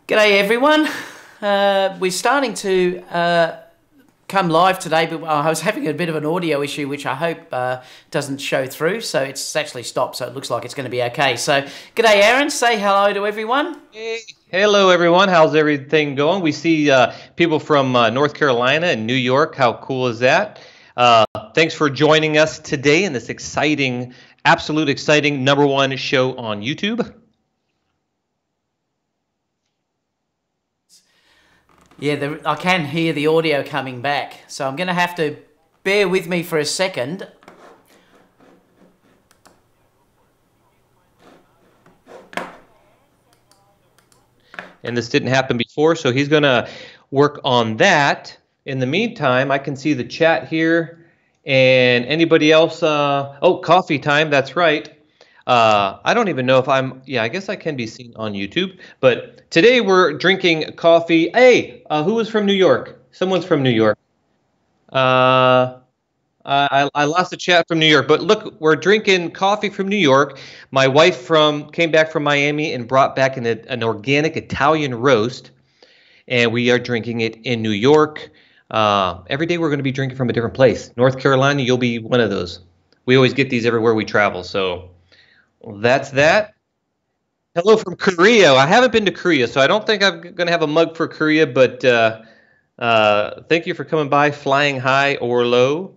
G'day everyone. We're starting to come live today, but I was having a bit of an audio issue which I hope doesn't show through, so it's actually stopped, so it looks like it's going to be okay. So, g'day Aron, say hello to everyone. Hey. Hello everyone, how's everything going? We see people from North Carolina and New York. How cool is that? Thanks for joining us today in this exciting, absolute exciting #1 show on YouTube. Yeah, I can hear the audio coming back, so I'm going to have to bear with me for a second. And this didn't happen before, so he's going to work on that. In the meantime, I can see the chat here. And anybody else? Oh, coffee time, that's right. I don't even know if yeah, I guess I can be seen on YouTube. But today we're drinking coffee. Hey, who is from New York? Someone's from New York. I lost the chat from New York. But look, we're drinking coffee from New York. My wife came back from Miami and brought back an organic Italian roast. And we are drinking it in New York. Every day we're going to be drinking from a different place. North Carolina, you'll be one of those. We always get these everywhere we travel, so that's that. Hello from Korea. I haven't been to Korea, so I don't think I'm going to have a mug for Korea, but thank you for coming by, flying high or low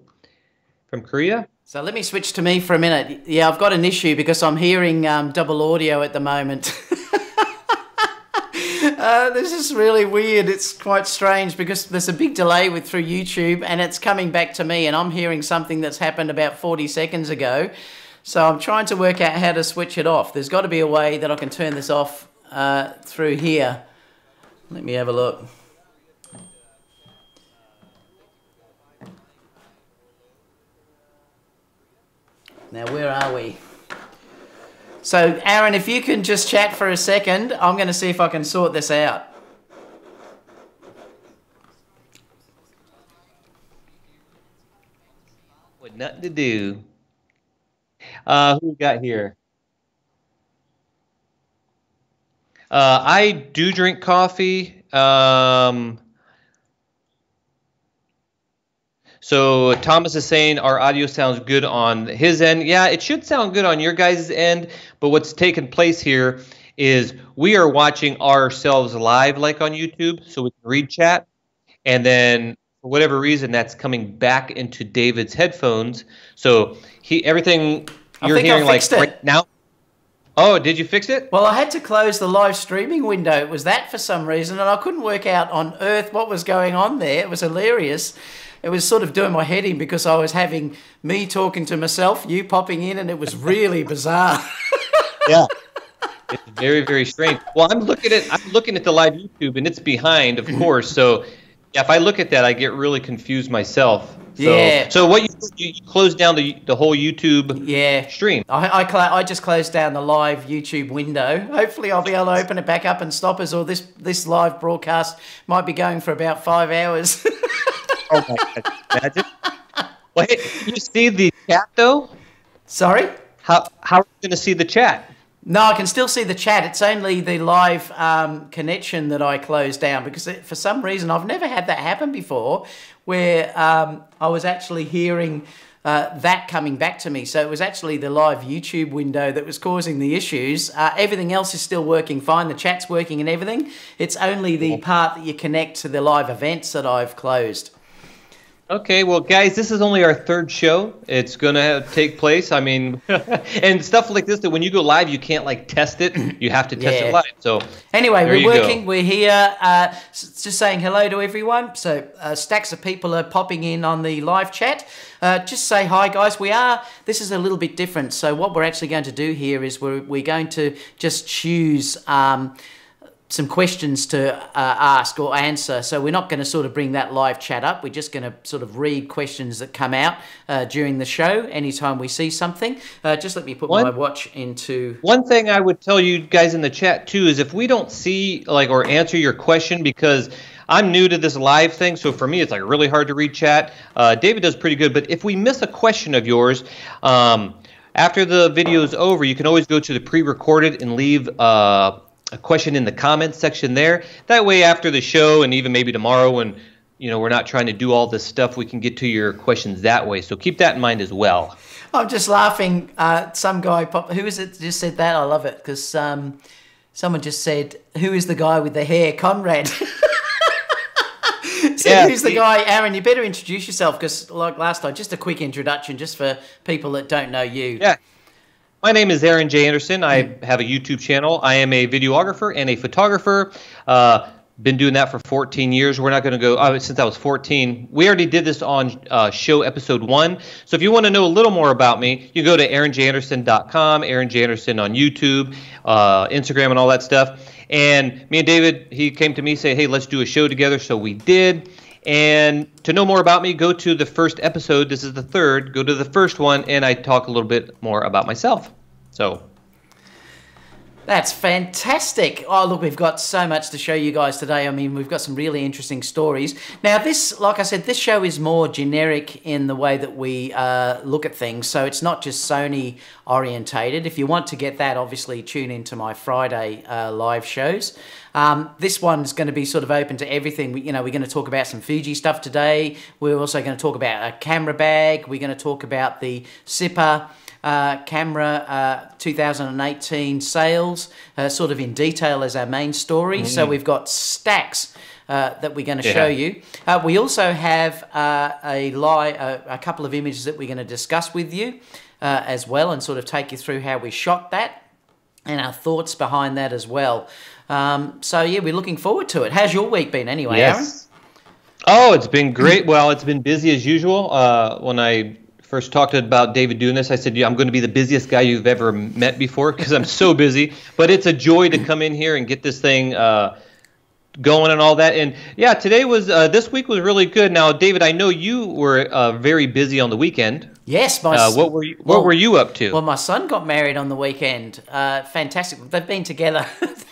from Korea. So let me switch to me for a minute. Yeah, I've got an issue because I'm hearing double audio at the moment. This is really weird. It's quite strange because there's a big delay through YouTube and it's coming back to me and I'm hearing something that's happened about 40 seconds ago. So I'm trying to work out how to switch it off. There's got to be a way that I can turn this off through here. Let me have a look. Now, where are we? So, Aron, if you can just chat for a second, I'm going to see if I can sort this out. What nothing to do. Who we got here? I do drink coffee. So Thomas is saying our audio sounds good on his end. Yeah, it should sound good on your guys' end, but what's taking place here is we are watching ourselves live like on YouTube, so we can read chat, and then for whatever reason that's coming back into David's headphones. So everything you're hearing like right now. Oh, did you fix it? Well, I had to close the live streaming window. It was that for some reason, and I couldn't work out on earth what was going on there. It was hilarious. It was sort of doing my head in because I was having me talking to myself, you popping in, and it was really bizarre. Yeah, it's very, very strange. Well, I'm looking at the live YouTube, and it's behind, of course. So, yeah, if I look at that, I get really confused myself. So, yeah. So what you closed down the whole YouTube stream? I just closed down the live YouTube window. Hopefully, I'll be able to open it back up and stop us, or this live broadcast might be going for about 5 hours. Oh my God, imagine. Well, hey, can you see the chat though? Sorry? How are you going to see the chat? No, I can still see the chat. It's only the live connection that I closed down because for some reason I've never had that happen before where I was actually hearing that coming back to me. So it was actually the live YouTube window that was causing the issues. Everything else is still working fine. The chat's working and everything. It's only the part that you connect to the live events that I've closed. Okay, well, guys, this is only our 3rd show. It's going to take place. I mean, and stuff like this, that when you go live, you can't, like, test it. You have to test it live. So anyway, we're working. We're here. Just saying hello to everyone. So stacks of people are popping in on the live chat. Just say hi, guys. This is a little bit different. So what we're actually going to do here is we're going to just choose some questions to ask or answer. So we're not going to sort of bring that live chat up. We're just going to sort of read questions that come out during the show anytime we see something. Just let me put my watch into... One thing I would tell you guys in the chat too is if we don't see or answer your question, because I'm new to this live thing, so for me it's like really hard to read chat. David does pretty good, but if we miss a question of yours, after the video is over, you can always go to the pre-recorded and leave a question in the comments section there. That way, after the show and even maybe tomorrow when we're not trying to do all this stuff, we can get to your questions that way. So keep that in mind as well. I'm just laughing. Some guy, who is it, just said that? I love it because someone just said, "Who is the guy with the hair, Conrad?" So yeah, who's the guy? Aaron, you better introduce yourself because, like last time, just a quick introduction just for people that don't know you. Yeah. My name is Aron J. Anderson. I have a YouTube channel. I am a videographer and a photographer. Been doing that for 14 years. We're not going to go since I was 14. We already did this on show episode 1. So if you want to know a little more about me, you go to AronJAnderson.com, Aron J. Anderson on YouTube, Instagram, and all that stuff. And me and David, he came to me say, hey, let's do a show together. So we did. And to know more about me, go to the first episode. This is the 3rd. Go to the first one, and I talk a little bit more about myself. So that's fantastic. Oh, look, we've got so much to show you guys today. I mean, we've got some really interesting stories. Now, this, like I said, this show is more generic in the way that we look at things. So it's not just Sony orientated. If you want to get that, obviously tune into my Friday live shows. This one's going to be sort of open to everything. We're going to talk about some Fuji stuff today. We're also going to talk about a camera bag. We're going to talk about the CIPA camera 2018 sales, sort of in detail as our main story. So we've got stacks that we're going to show you. We also have a couple of images that we're going to discuss with you as well, and sort of take you through how we shot that and our thoughts behind that as well. So yeah, we're looking forward to it. How's your week been anyway, Aaron? Oh, it's been great. Well, it's been busy as usual. When I first talked about David doing this, I said, yeah, I'm going to be the busiest guy you've ever met before because I'm so busy. But it's a joy to come in here and get this thing going and all that. And yeah, this week was really good. Now, David, I know you were very busy on the weekend. Yes, what were you up to? Well, my son got married on the weekend. Fantastic. They've been together.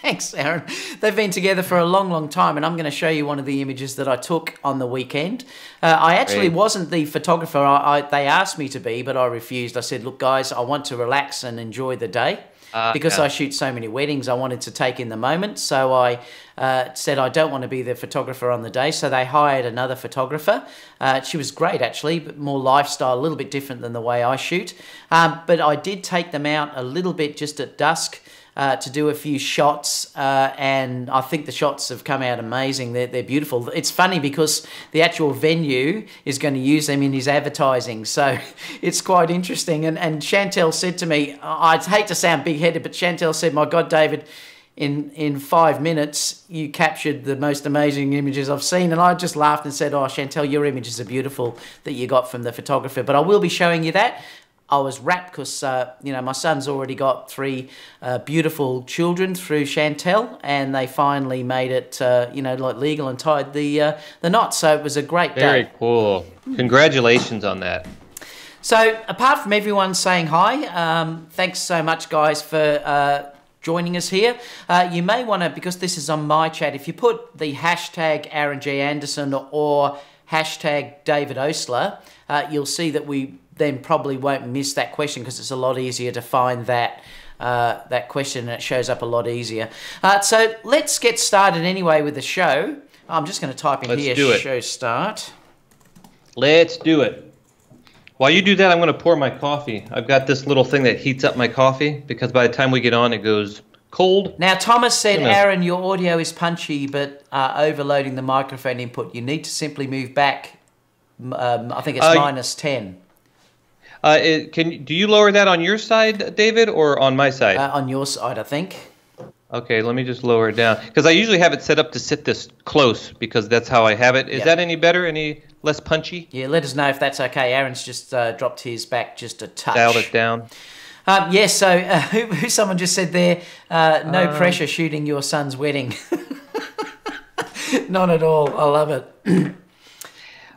Thanks, Aaron. They've been together for a long, long time, and I'm going to show you one of the images that I took on the weekend. I actually wasn't the photographer. They asked me to be, but I refused. I said, look, guys, I want to relax and enjoy the day. Because I shoot so many weddings, I wanted to take in the moment. So I said I don't want to be the photographer on the day. So they hired another photographer. She was great, actually, but more lifestyle, a little bit different than the way I shoot. But I did take them out a little bit just at dusk to do a few shots, and I think the shots have come out amazing. They're beautiful. It's funny because the actual venue is going to use them in his advertising, so it's quite interesting. And Chantel said to me, I'd hate to sound big-headed, but Chantel said, my God, David, in 5 minutes, you captured the most amazing images I've seen. And I just laughed and said, oh, Chantel, your images are beautiful that you got from the photographer. But I will be showing you that. I was wrapped because, my son's already got 3 beautiful children through Chantel, and they finally made it, like legal and tied the knot. So it was a great day. Very cool. Congratulations on that. So apart from everyone saying hi, thanks so much, guys, for joining us here. You may want to, because this is on my chat, if you put the hashtag Aron J. Anderson or hashtag David Osler, you'll see that we then probably won't miss that question because it's a lot easier to find that question, and it shows up a lot easier. So let's get started anyway with the show. I'm just going to type in show start. Let's do it. While you do that, I'm going to pour my coffee. I've got this little thing that heats up my coffee because by the time we get on, it goes cold. Now, Thomas said, Aaron, your audio is punchy but overloading the microphone input. You need to simply move back. I think it's -10. Do you lower that on your side, David, or on my side? On your side, I think. Okay, let me just lower it down. Because I usually have it set up to sit this close because that's how I have it. Is that any better? Any less punchy? Yeah, let us know if that's okay. Aaron's just dropped his back just a touch. Dialed it down. Yes, so someone just said there, no pressure shooting your son's wedding. Not at all. I love it.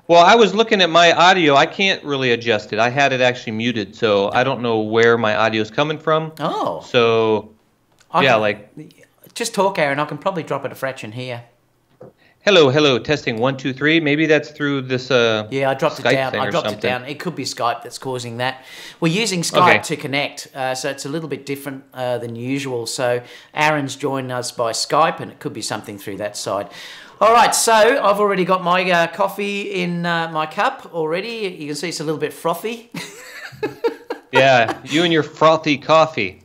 Well, I was looking at my audio. I can't really adjust it. I had it actually muted, so I don't know where my audio is coming from. Oh. So, just talk, Aaron. I can probably drop it a fraction here. Hello, hello, testing 1, 2, 3. Maybe that's through this yeah, I dropped Skype it down. thing I or dropped it something. down. It could be Skype that's causing that. We're using Skype to connect, so it's a little bit different than usual. So Aron's joined us by Skype, and it could be something through that side. All right, so I've already got my coffee in my cup already. You can see it's a little bit frothy. Yeah, you and your frothy coffee.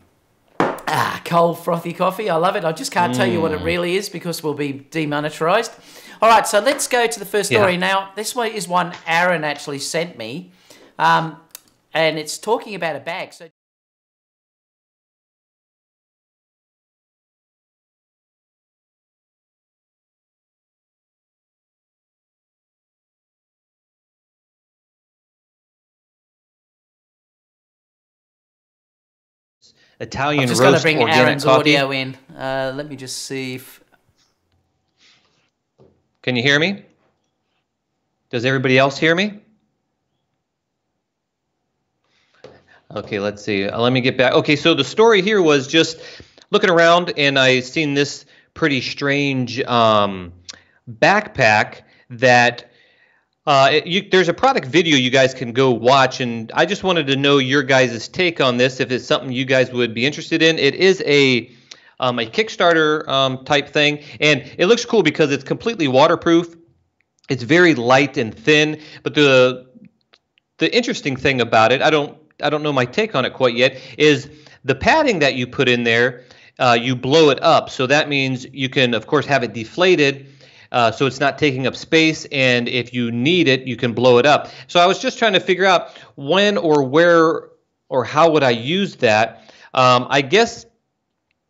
Cold frothy coffee. I love it. I just can't tell you what it really is because we'll be demonetized. All right, so let's go to the first story. Now, this one is one Aron actually sent me, and it's talking about a bag. So Italian I'm just roast going to bring organic Aron's coffee. audio in. Let me just see if... Can you hear me? Does everybody else hear me? Okay, let's see. Let me get back. Okay, so the story here was just looking around, and I seen this pretty strange backpack that there's a product video you guys can go watch, and I just wanted to know your guys' take on this, if it's something you guys would be interested in. It is a Kickstarter type thing, and it looks cool because it's completely waterproof. It's very light and thin, but the interesting thing about it, I don't know my take on it quite yet, is the padding that you put in there. You blow it up, so that means you can, of course, have it deflated, so it's not taking up space, and if you need it, you can blow it up. So I was just trying to figure out when or where or how would I use that. I guess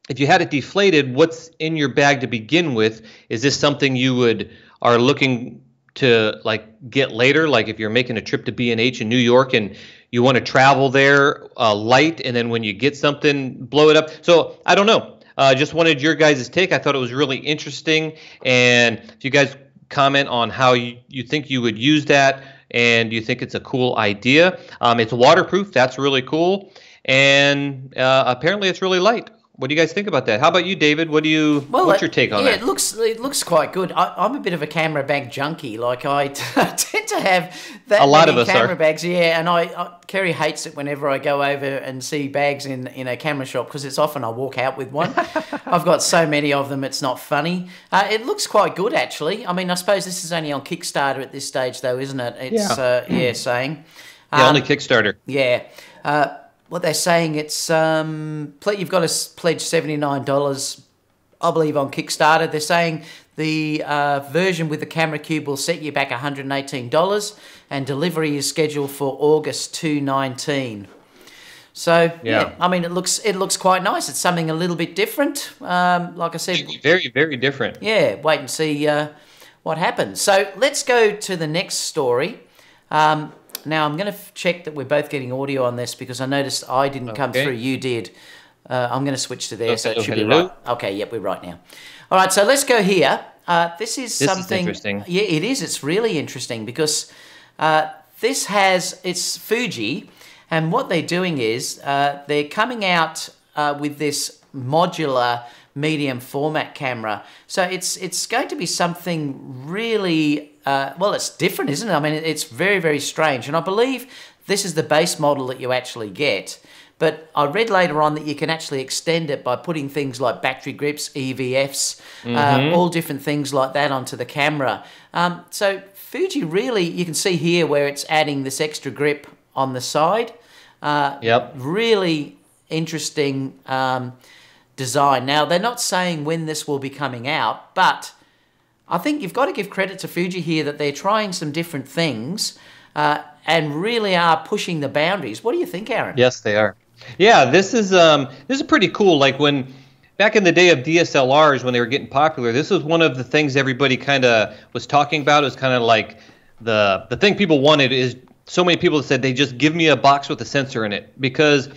if you had it deflated, what's in your bag to begin with? Is this something you are looking to like get later, like if you're making a trip to B&H in New York and you want to travel there light, and then when you get something, blow it up? So I don't know. Just wanted your guys' take. I thought it was really interesting, and if you guys comment on how you think you would use that, and you think it's a cool idea. It's waterproof. That's really cool, and apparently it's really light. What do you guys think about that? How about you, David? What's your take on that? Yeah, it looks quite good. I'm a bit of a camera bag junkie. Like I tend to have many camera bags. Yeah, and Kerry hates it whenever I go over and see bags in a camera shop because it's often I walk out with one. I've got so many of them, it's not funny. It looks quite good actually. I mean, I suppose this is only on Kickstarter at this stage, though, isn't it? It's saying. Only Kickstarter. Yeah. What they're saying, it's you've got to pledge $79, I believe, on Kickstarter. They're saying the version with the camera cube will set you back $118, and delivery is scheduled for August 2019. So yeah, I mean, it looks quite nice. It's something a little bit different. Like I said, very, very different. Yeah, wait and see what happens. So let's go to the next story. Now, I'm going to check that we're both getting audio on this because I noticed I didn't come through. You did. I'm going to switch to there, so it should be right. Okay, yep, we're right now. All right, so let's go here. This is something... interesting. Yeah, it is. It's really interesting because it's Fuji, and what they're doing is they're coming out with this modular medium format camera. So it's going to be something really... it's different, isn't it? I mean, it's very, very strange. And I believe this is the base model that you actually get. But I read later on that you can actually extend it by putting things like battery grips, EVFs, all different things like that onto the camera. So Fuji really, you can see here where it's adding this extra grip on the side. Really interesting design. Now, they're not saying when this will be coming out, but I think you've got to give credit to Fuji here that they're trying some different things and really are pushing the boundaries. What do you think, Aron? Yes, they are. Yeah, this is pretty cool. Like when back in the day of DSLRs, when they were getting popular, this was one of the things everybody kind of was talking about. It was kind of like the thing people wanted. Is so many people said they just give me a box with a sensor in it because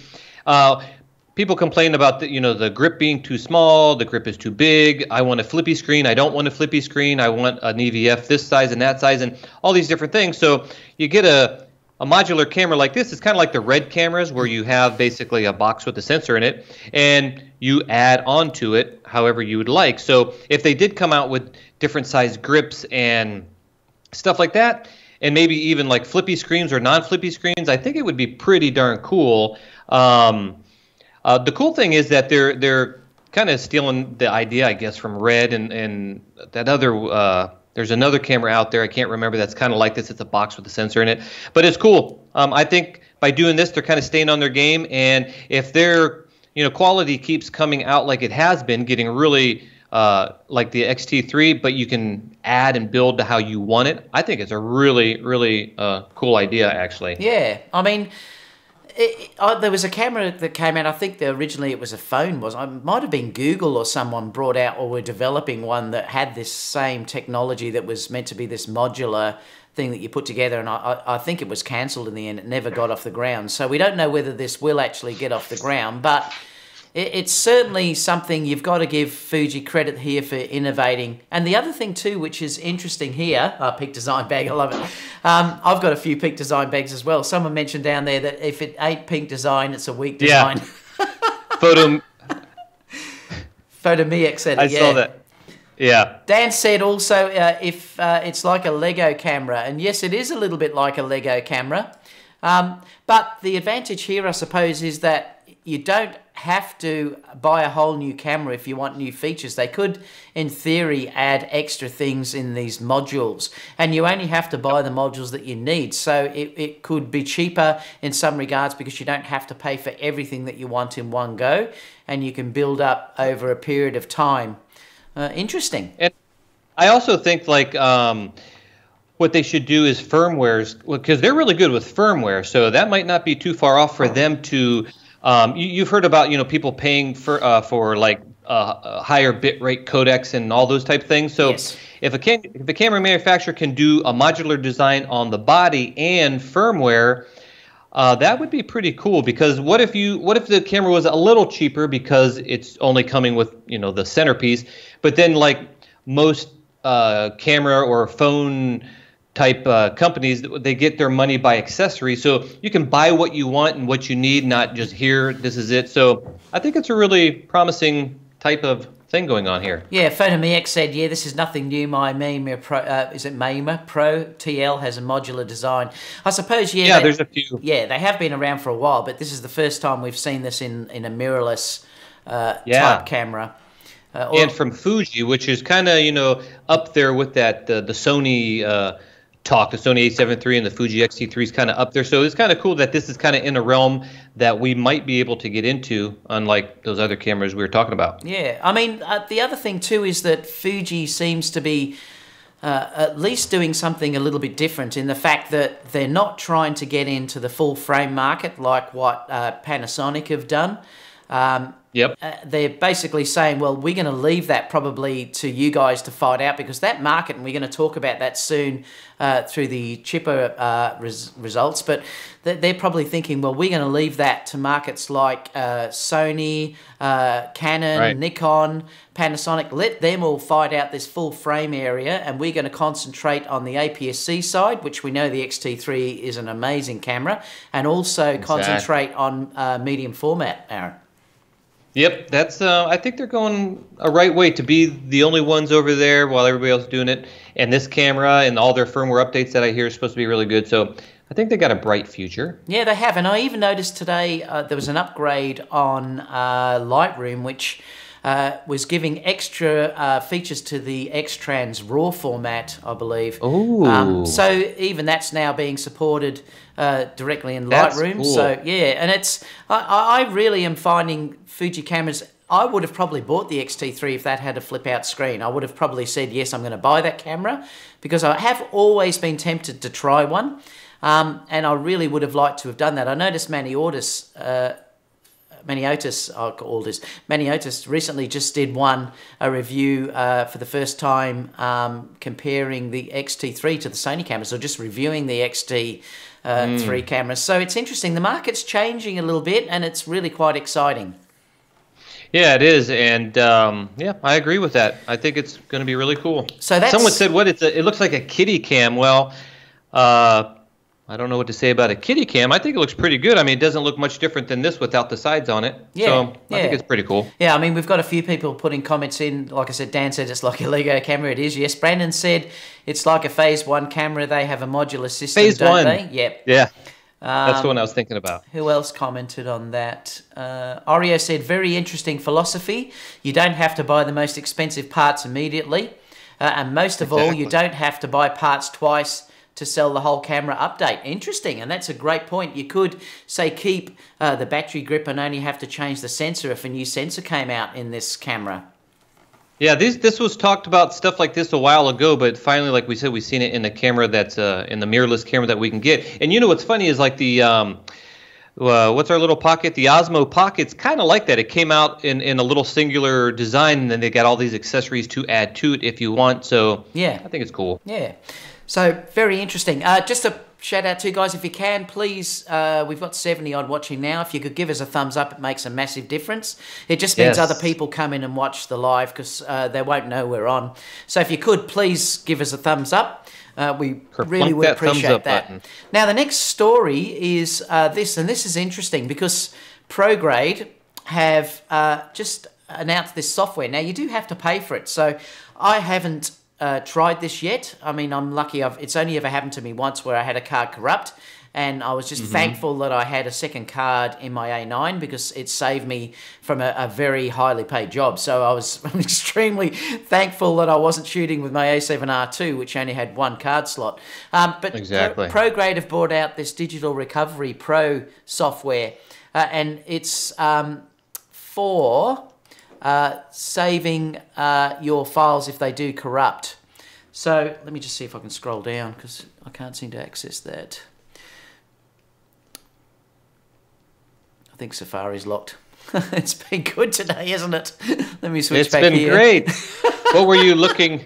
people complain about the grip being too small, the grip is too big. I want a flippy screen. I don't want a flippy screen. I want an EVF this size and that size and all these different things. So you get a a modular camera like this is kind of like the Red cameras, where you have basically a box with a sensor in it, and you add onto it however you would like. So if they did come out with different size grips and stuff like that, and maybe even like flippy screens or non-flippy screens, I think it would be pretty darn cool. The cool thing is that they're kind of stealing the idea, I guess, from Red and that other. There's another camera out there, I can't remember, that's kind of like this. It's a box with a sensor in it, but it's cool. I think by doing this, they're kind of staying on their game, and if their quality keeps coming out like it has been, getting really like the X-T3, but you can add and build to how you want it, I think it's a really, really cool idea, actually. Yeah, I mean, there was a camera that came out, I think originally it was a phone, it might have been Google or someone brought out, or were developing one that had this same technology that was meant to be this modular thing that you put together, and I think it was cancelled in the end. It never got off the ground. So we don't know whether this will actually get off the ground, but it's certainly something you've got to give Fuji credit here for innovating. And the other thing too, which is interesting here, Peak Design bag, I love it. I've got a few Peak Design bags as well. Someone mentioned down there that if it ain't Peak Design, it's a weak design. Yeah. Photomix said it, I saw that. Yeah. Dan said also if it's like a Lego camera, and yes, it is a little bit like a Lego camera. But the advantage here, I suppose, is that you don't have to buy a whole new camera if you want new features. They could, in theory, add extra things in these modules, and you only have to buy the modules that you need. So it could be cheaper in some regards because you don't have to pay for everything that you want in one go, and you can build up over a period of time. Interesting. And I also think like what they should do is firmwares, because they're really good with firmware, so that might not be too far off for them to. You've heard about people paying for like higher bitrate codecs and all those type of things. So yes. If a camera manufacturer can do a modular design on the body and firmware, that would be pretty cool. Because what if the camera was a little cheaper because it's only coming with the centerpiece, but then like most camera or phone type companies, they get their money by accessories, so you can buy what you want and what you need, not just here, this is it. So I think it's a really promising type of thing going on here. Yeah, Photomix said, yeah, this is nothing new. My Mima Pro, is it Mima Pro TL has a modular design. I suppose, yeah. Yeah, there's a few. Yeah, they have been around for a while, but this is the first time we've seen this in a mirrorless type camera. And from Fuji, which is kind of up there with that the Sony the Sony A7 III and the Fuji X-T3 is kind of up there. So it's kind of cool that this is kind of in a realm that we might be able to get into, unlike those other cameras we were talking about. Yeah, I mean, the other thing too is that Fuji seems to be at least doing something a little bit different in the fact that they're not trying to get into the full frame market like what Panasonic have done. Yep. They're basically saying, well, we're going to leave that probably to you guys to fight out, because that market, and we're going to talk about that soon through the CIPA results, but they're probably thinking, well, we're going to leave that to markets like Sony, Canon, right. Nikon, Panasonic. Let them all fight out this full frame area, and we're going to concentrate on the APS-C side, which we know the X-T3 is an amazing camera, and also concentrate on medium format, Aaron. Yep, that's. I think they're going a right way to be the only ones over there while everybody else is doing it. And this camera and all their firmware updates that I hear are supposed to be really good. So I think they got a bright future. Yeah, they have. And I even noticed today there was an upgrade on Lightroom, which was giving extra features to the X-Trans RAW format, I believe. Ooh. So even that's now being supported directly in That's Lightroom. cool. So yeah, and it's I really am finding Fuji cameras. I would have probably bought the X-T3 if that had a flip-out screen. I would have probably said, yes, I'm going to buy that camera, because I have always been tempted to try one, and I really would have liked to have done that. I noticed Maniotis recently just did a review for the first time comparing the X-T3 to the Sony cameras, or just reviewing the X-T3 cameras. So it's interesting. The market's changing a little bit, and it's really quite exciting. Yeah, it is, and yeah, I agree with that. I think it's going to be really cool. So that's... Someone said, "What? It looks like a kitty cam." Well, I don't know what to say about a kitty cam. I think it looks pretty good. I mean, it doesn't look much different than this without the sides on it. Yeah, so I think it's pretty cool. Yeah, I mean, we've got a few people putting comments in. Like I said, Dan said it's like a Lego camera. It is, yes. Brandon said it's like a Phase 1 camera. They have a modular system, Phase don't 1. they? Yep. Yeah. That's the one I was thinking about. Who else commented on that? Oreo said, very interesting philosophy. You don't have to buy the most expensive parts immediately. And most of all, you don't have to buy parts twice to sell the whole camera update. Interesting, and that's a great point. You could, say, keep the battery grip and only have to change the sensor if a new sensor came out in this camera. Yeah, this was talked about stuff like this a while ago, but finally, like we said, we've seen it in the camera that's in the mirrorless camera that we can get. And you know what's funny is like the what's our little pocket? The Osmo Pocket's kind of like that. It came out in a little singular design, and then they got all these accessories to add to it if you want. So yeah, I think it's cool. Yeah. So, very interesting. Just a shout out to you guys, if you can, please, we've got 70 odd watching now. If you could give us a thumbs up, it makes a massive difference. It just means other people come in and watch the live because they won't know we're on. So if you could, please give us a thumbs up. We really would appreciate that. Button. Now, the next story is this, and this is interesting because Prograde have just announced this software. Now, you do have to pay for it. So I haven't tried this yet. I mean, I'm lucky. It's only ever happened to me once where I had a card corrupt, and I was just thankful that I had a second card in my A9 because it saved me from a very highly paid job. So I was extremely thankful that I wasn't shooting with my A7R2, which only had one card slot. But Prograde have brought out this Digital Recovery Pro software, and it's for saving your files if they do corrupt. So let me just see if I can scroll down because I can't seem to access that. I think Safari's locked. It's been good today, isn't it? Let me switch back here. It's been great. What were you looking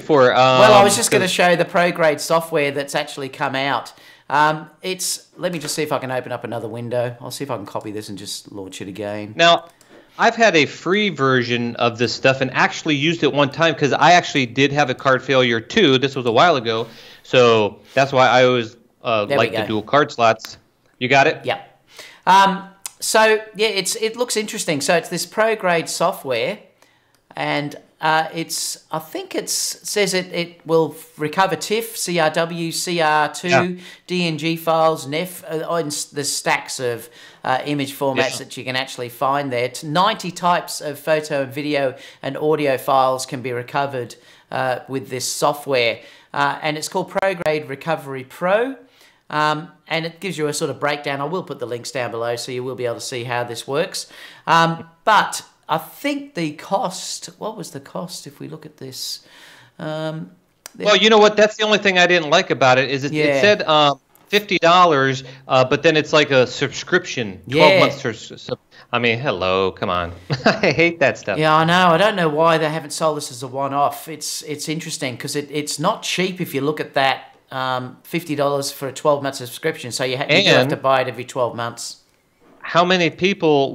for? Well, I was just going to show the Prograde software that's actually come out. Let me just see if I can open up another window. I'll see if I can copy this and just launch it again. Now, I've had a free version of this stuff and actually used it one time because I actually did have a card failure too. This was a while ago, so that's why I always like the dual card slots. You got it? Yeah. So yeah, it looks interesting. So it's this Prograde software, and I think it says it will recover TIFF, CRW, CR2, DNG files, NEF. There's stacks of image formats that you can actually find there. 90 types of photo and video and audio files can be recovered with this software. And it's called Prograde Recovery Pro. And it gives you a sort of breakdown. I will put the links down below so you will be able to see how this works. But I think the cost, what was the cost if we look at this? Well, you know what? That's the only thing I didn't like about it is it said $50, but then it's like a subscription, 12 months. I mean, hello, come on. I hate that stuff. Yeah, I know. I don't know why they haven't sold this as a one-off. It's interesting because it's not cheap if you look at that. $50 for a 12-month subscription, so you do have to buy it every 12 months. How many people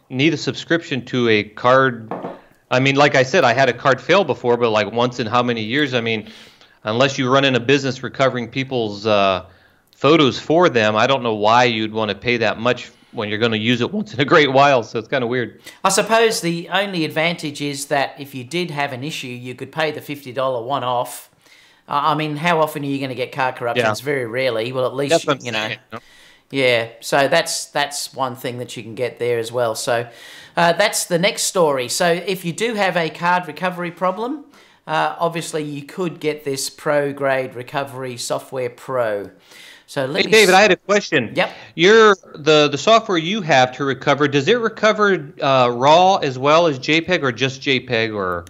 need a subscription to a card? I mean, like I said, I had a card fail before, but like once in how many years? I mean, unless you run in a business recovering people's photos for them, I don't know why you'd want to pay that much when you're going to use it once in a great while, so it's kind of weird. I suppose the only advantage is that if you did have an issue, you could pay the $50 one-off. I mean, how often are you going to get card corruptions? Very rarely. Well, at least, you know. Yeah, so that's one thing that you can get there as well. So that's the next story. So if you do have a card recovery problem, obviously you could get this Prograde Recovery Software Pro. So hey, David, I had a question. Yep. The software you have to recover, does it recover RAW as well as JPEG or just JPEG or...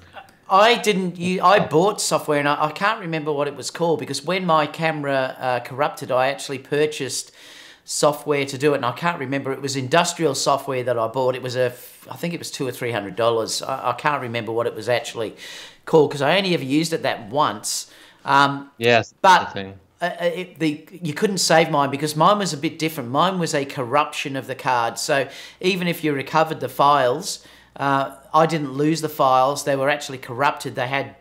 I bought software and I can't remember what it was called because when my camera corrupted, I actually purchased software to do it, and I can't remember. It was industrial software that I bought. It was I think it was $200 or $300. I can't remember what it was actually called because I only ever used it that once. Yes, but you couldn't save mine because mine was a bit different. Mine was a corruption of the card. So even if you recovered the files, I didn't lose the files. They were actually corrupted. They had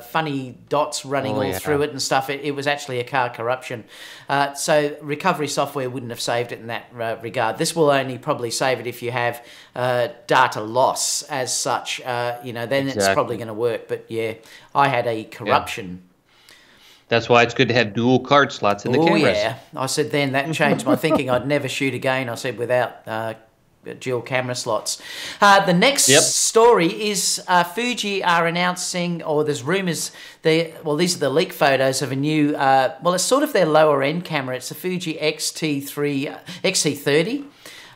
funny dots running all through it and stuff. It was actually a card corruption. So recovery software wouldn't have saved it in that regard. This will only probably save it if you have data loss as such. You know, then it's probably going to work. But yeah, I had a corruption. That's why it's good to have dual card slots in the cameras. Oh yeah, I said then that changed my thinking. I'd never shoot again. I said without dual camera slots. The next story is Fuji are announcing, or there's rumours, these are the leak photos of a new, it's sort of their lower end camera. It's the Fuji X-T30.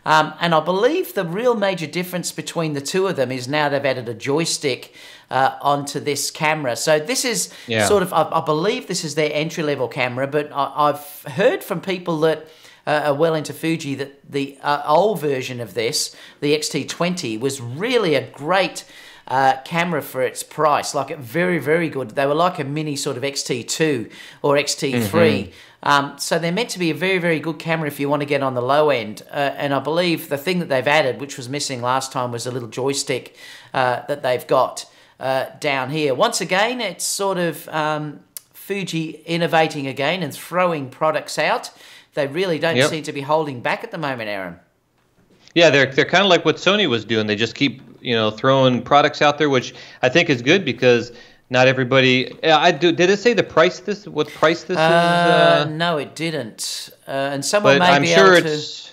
And I believe the real major difference between the two of them is now they've added a joystick onto this camera. So this is sort of, I believe this is their entry-level camera, but I've heard from people that are well into Fuji that the old version of this, the X-T20, was really a great camera for its price. Like, very, very good. They were like a mini sort of X-T2 or X-T3. So they're meant to be a very, very good camera if you want to get on the low end. And I believe the thing that they've added, which was missing last time, was a little joystick that they've got down here. Once again, it's sort of Fuji innovating again and throwing products out. They really don't seem to be holding back at the moment, Aron. Yeah, they're kind of like what Sony was doing. They just keep throwing products out there, which I think is good because not everybody. Did it say the price? What price this is? No, it didn't. And someone but may I'm be sure able it's. To...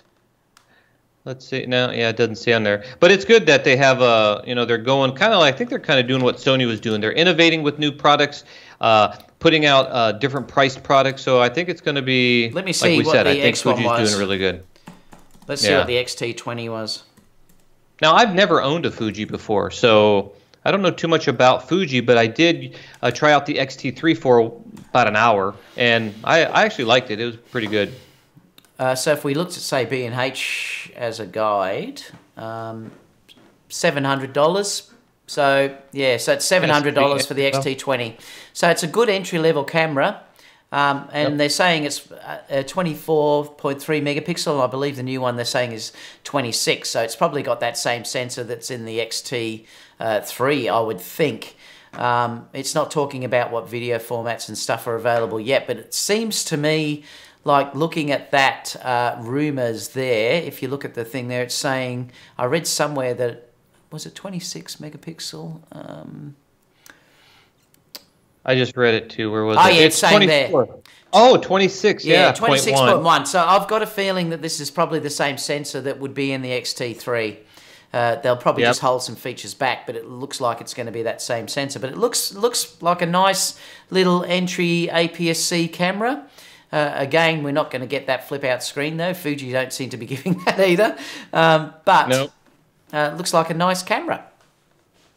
Let's see. No, yeah, it doesn't say on there. But it's good that they have they're going kind of. I think they're kind of doing what Sony was doing. They're innovating with new products. Putting out different priced products, so I think it's going to be. Let me see like we what said. The I think X1 Fuji's was. doing really good. Let's see what the X-T20 was. Now, I've never owned a Fuji before, so I don't know too much about Fuji, but I did try out the X-T3 for about an hour, and I actually liked it. It was pretty good. So if we looked at, say, B&H as a guide, $700. So, yeah, so it's $700 for the X-T20. So it's a good entry-level camera, and they're saying it's 24.3 megapixel. I believe the new one they're saying is 26, so it's probably got that same sensor that's in the X-T3, I would think. It's not talking about what video formats and stuff are available yet, but it seems to me like looking at that rumours there, if you look at the thing there, it's saying, I read somewhere that, was it 26 megapixel? I just read it too. Where was it? Oh, yeah, it's saying 24. There. Oh, 26, yeah. 26.1. So I've got a feeling that this is probably the same sensor that would be in the X-T3. They'll probably just hold some features back, but it looks like it's going to be that same sensor. But it looks like a nice little entry APS-C camera. Again, we're not going to get that flip-out screen, though. Fuji don't seem to be giving that either. But... Nope. Looks like a nice camera.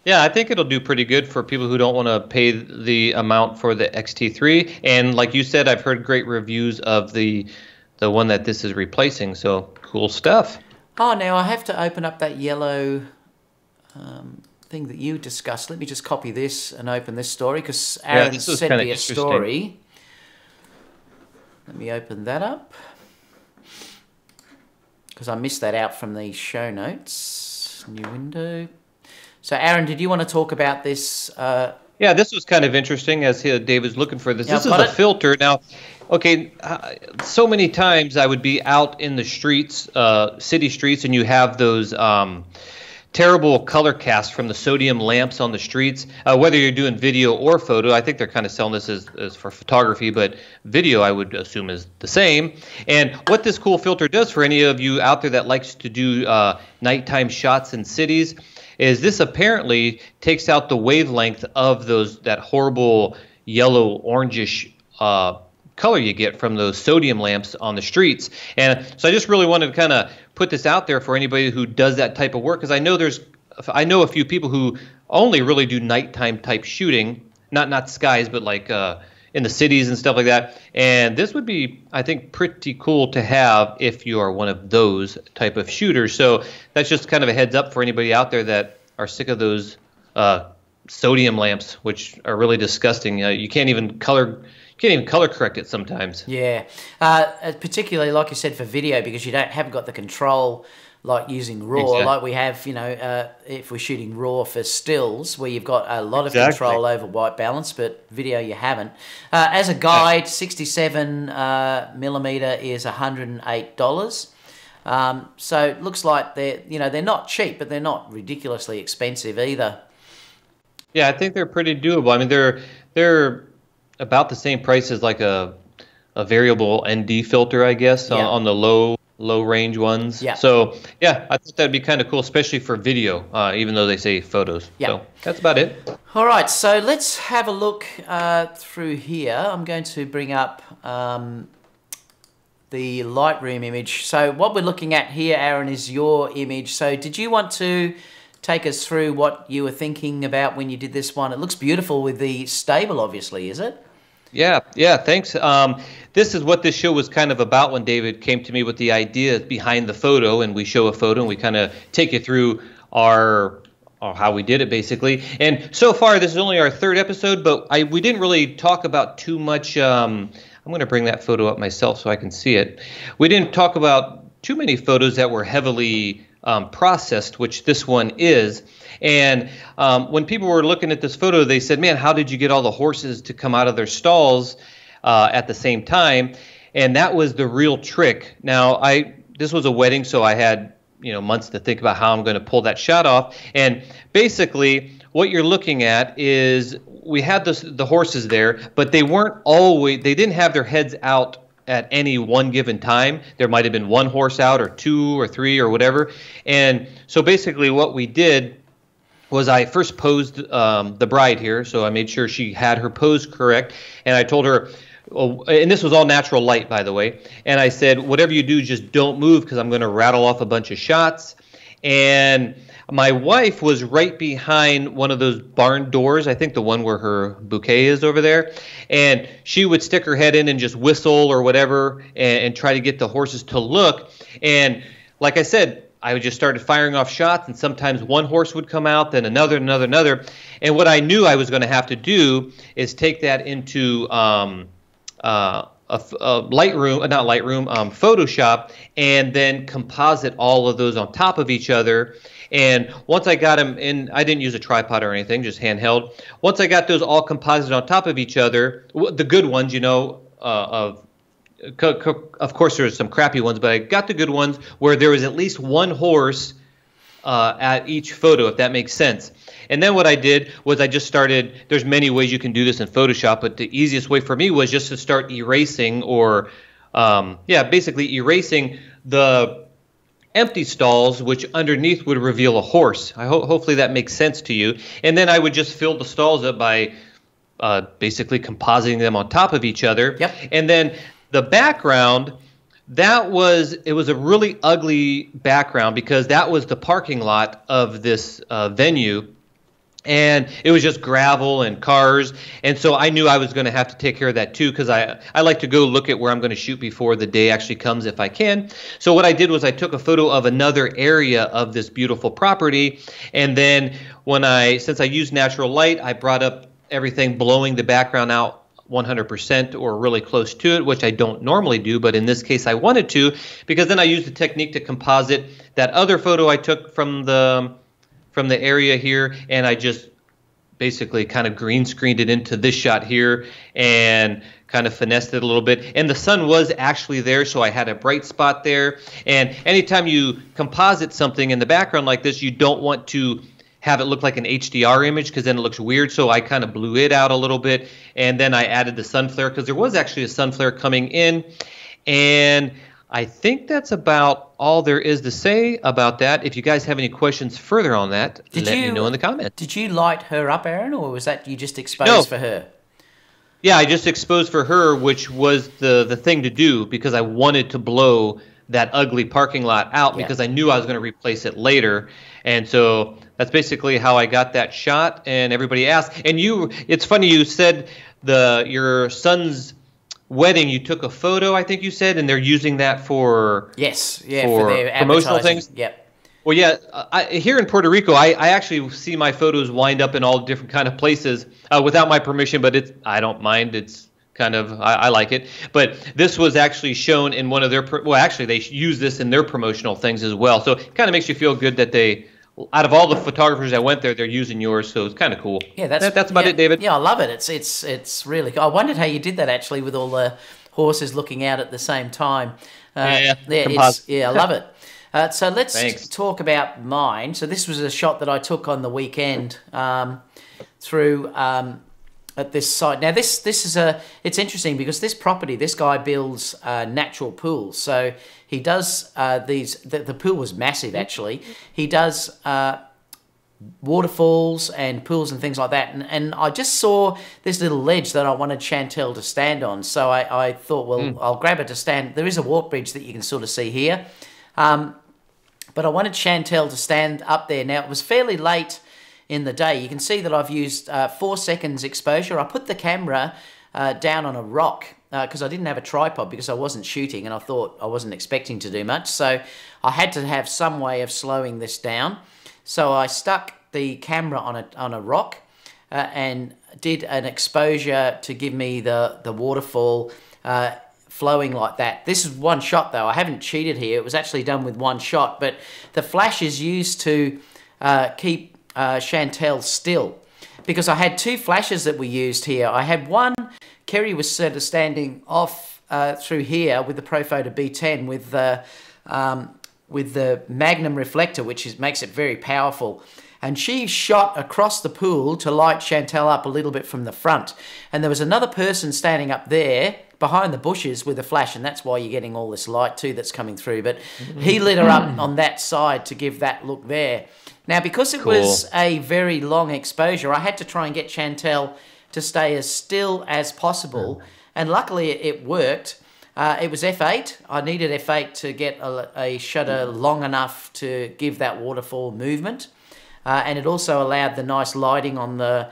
Yeah, I think it'll do pretty good for people who don't want to pay the amount for the X-T3. And like you said, I've heard great reviews of the one that this is replacing. So cool stuff. Oh, now I have to open up that yellow thing that you discussed. Let me just copy this and open this story because Aron sent me a story. Let me open that up because I missed that out from the show notes. New window. So, Aron, did you want to talk about this? Yeah, this was kind of interesting as Dave was looking for this. This is a filter. Now, okay, so many times I would be out in the streets, city streets, and you have those terrible color casts from the sodium lamps on the streets. Whether you're doing video or photo, I think they're kind of selling this as for photography, but video I would assume is the same. And what this cool filter does for any of you out there that likes to do nighttime shots in cities is this apparently takes out the wavelength of that horrible yellow orangish color you get from those sodium lamps on the streets. And so I just really wanted to kind of put this out there for anybody who does that type of work, because I know a few people who only really do nighttime type shooting, not skies, but like in the cities and stuff like that. And this would be, I think, pretty cool to have if you are one of those type of shooters. So that's just kind of a heads up for anybody out there that are sick of those sodium lamps, which are really disgusting. You can't even can't even color correct it sometimes. Yeah, particularly like you said for video, because you haven't got the control like using RAW, Exactly. like we have, you know, if we're shooting RAW for stills, where you've got a lot of control over white balance, but video you haven't. As a guide, 67 millimeter is $108. So it looks like they're not cheap, but they're not ridiculously expensive either. Yeah, I think they're pretty doable. I mean, they're about the same price as like a variable ND filter, I guess, on the low range ones. Yeah. So yeah, I thought that'd be kind of cool, especially for video, even though they say photos. Yeah. So that's about it. All right, so let's have a look through here. I'm going to bring up the Lightroom image. So what we're looking at here, Aron, is your image. So did you want to take us through what you were thinking about when you did this one? It looks beautiful with the stable, obviously, is it? Yeah, thanks. This is what this show was kind of about when David came to me with the idea behind the photo, and we show a photo and we kind of take you through our how we did it, basically. And so far, this is only our third episode, but we didn't really talk about too much. I'm going to bring that photo up myself so I can see it. We didn't talk about too many photos that were heavily processed, which this one is. And when people were looking at this photo, they said, man, how did you get all the horses to come out of their stalls at the same time? And that was the real trick. Now, this was a wedding, so I had months to think about how I'm going to pull that shot off. And basically, what you're looking at is we had the horses there, but they didn't have their heads out at any one given time. There might have been one horse out or two or three or whatever. And so basically what we did was I first posed the bride here. So I made sure she had her pose correct. And I told her, and this was all natural light, by the way. And I said, whatever you do, just don't move because I'm going to rattle off a bunch of shots. And my wife was right behind one of those barn doors, I think the one where her bouquet is over there. And she would stick her head in and just whistle or whatever and try to get the horses to look. And like I said, I just started firing off shots, and sometimes one horse would come out, then another. And what I knew I was going to have to do is take that into Photoshop, and then composite all of those on top of each other. And once I got them in, I didn't use a tripod or anything, just handheld. Once I got those all composited on top of each other, the good ones, of course there's some crappy ones, but I got the good ones where there was at least one horse at each photo, if that makes sense. And then what I did was I just started, there's many ways you can do this in Photoshop, but the easiest way for me was just to start erasing basically erasing the empty stalls, which underneath would reveal a horse. Hopefully that makes sense to you. And then I would just fill the stalls up by basically compositing them on top of each other. Yep. And then the background, it was a really ugly background because that was the parking lot of this venue. And it was just gravel and cars. And so I knew I was going to have to take care of that too, because I like to go look at where I'm going to shoot before the day actually comes if I can. So what I did was I took a photo of another area of this beautiful property. And then since I used natural light, I brought up everything blowing the background out 100% or really close to it, which I don't normally do, but in this case I wanted to, because then I used the technique to composite that other photo I took from the area here, and I just basically kind of green screened it into this shot here and kind of finessed it a little bit. And the sun was actually there, so I had a bright spot there. And anytime you composite something in the background like this, you don't want to have it look like an HDR image because then it looks weird. So I kind of blew it out a little bit, and then I added the sun flare because there was actually a sun flare coming in. And I think that's about all there is to say about that. If you guys have any questions further on that, let me know in the comments. Did you light her up, Aron, or was that you just exposed for her? Yeah, I just exposed for her, which was the thing to do because I wanted to blow that ugly parking lot out because I knew I was going to replace it later. And so that's basically how I got that shot. And everybody asked. And it's funny, you said your son's wedding, you took a photo, I think you said, and they're using that for for their promotional things. Yep. Well, yeah, here in Puerto Rico, I actually see my photos wind up in all different kind of places without my permission, but I don't mind. It's kind of. I like it. But this was actually shown in one of their, well, actually they use this in their promotional things as well. So it kind of makes you feel good that they, out of all the photographers that went there, they're using yours. So it's kind of cool. Yeah, that's about it, David. Yeah, I love it. It's really cool. I wondered how you did that actually with all the horses looking out at the same time. I love it. So let's talk about mine. So this was a shot that I took on the weekend through at this site. Now this is it's interesting because this property, this guy builds natural pools. So he does the pool was massive actually. He does waterfalls and pools and things like that. And I just saw this little ledge that I wanted Chantel to stand on. So I thought, well, I'll grab her to stand. There is a walk bridge that you can sort of see here. But I wanted Chantel to stand up there. Now, it was fairly late in the day. You can see that I've used 4 seconds exposure. I put the camera down on a rock because I didn't have a tripod because I wasn't shooting and I thought I wasn't expecting to do much. So I had to have some way of slowing this down. So I stuck the camera on a rock and did an exposure to give me the waterfall flowing like that. This is one shot though. I haven't cheated here. It was actually done with one shot, but the flash is used to keep Chantel still because I had 2 flashes that we used here. I had one, Kerry was sort of standing off through here with the Profoto B10 with the Magnum reflector, which makes it very powerful. And she shot across the pool to light Chantel up a little bit from the front. And there was another person standing up there behind the bushes with a flash, and that's why you're getting all this light too that's coming through. But he lit her up on that side to give that look there. Now, because it was a very long exposure, I had to try and get Chantel to stay as still as possible. And luckily it worked. It was f8. I needed f8 to get a shutter long enough to give that waterfall movement. And it also allowed the nice lighting on the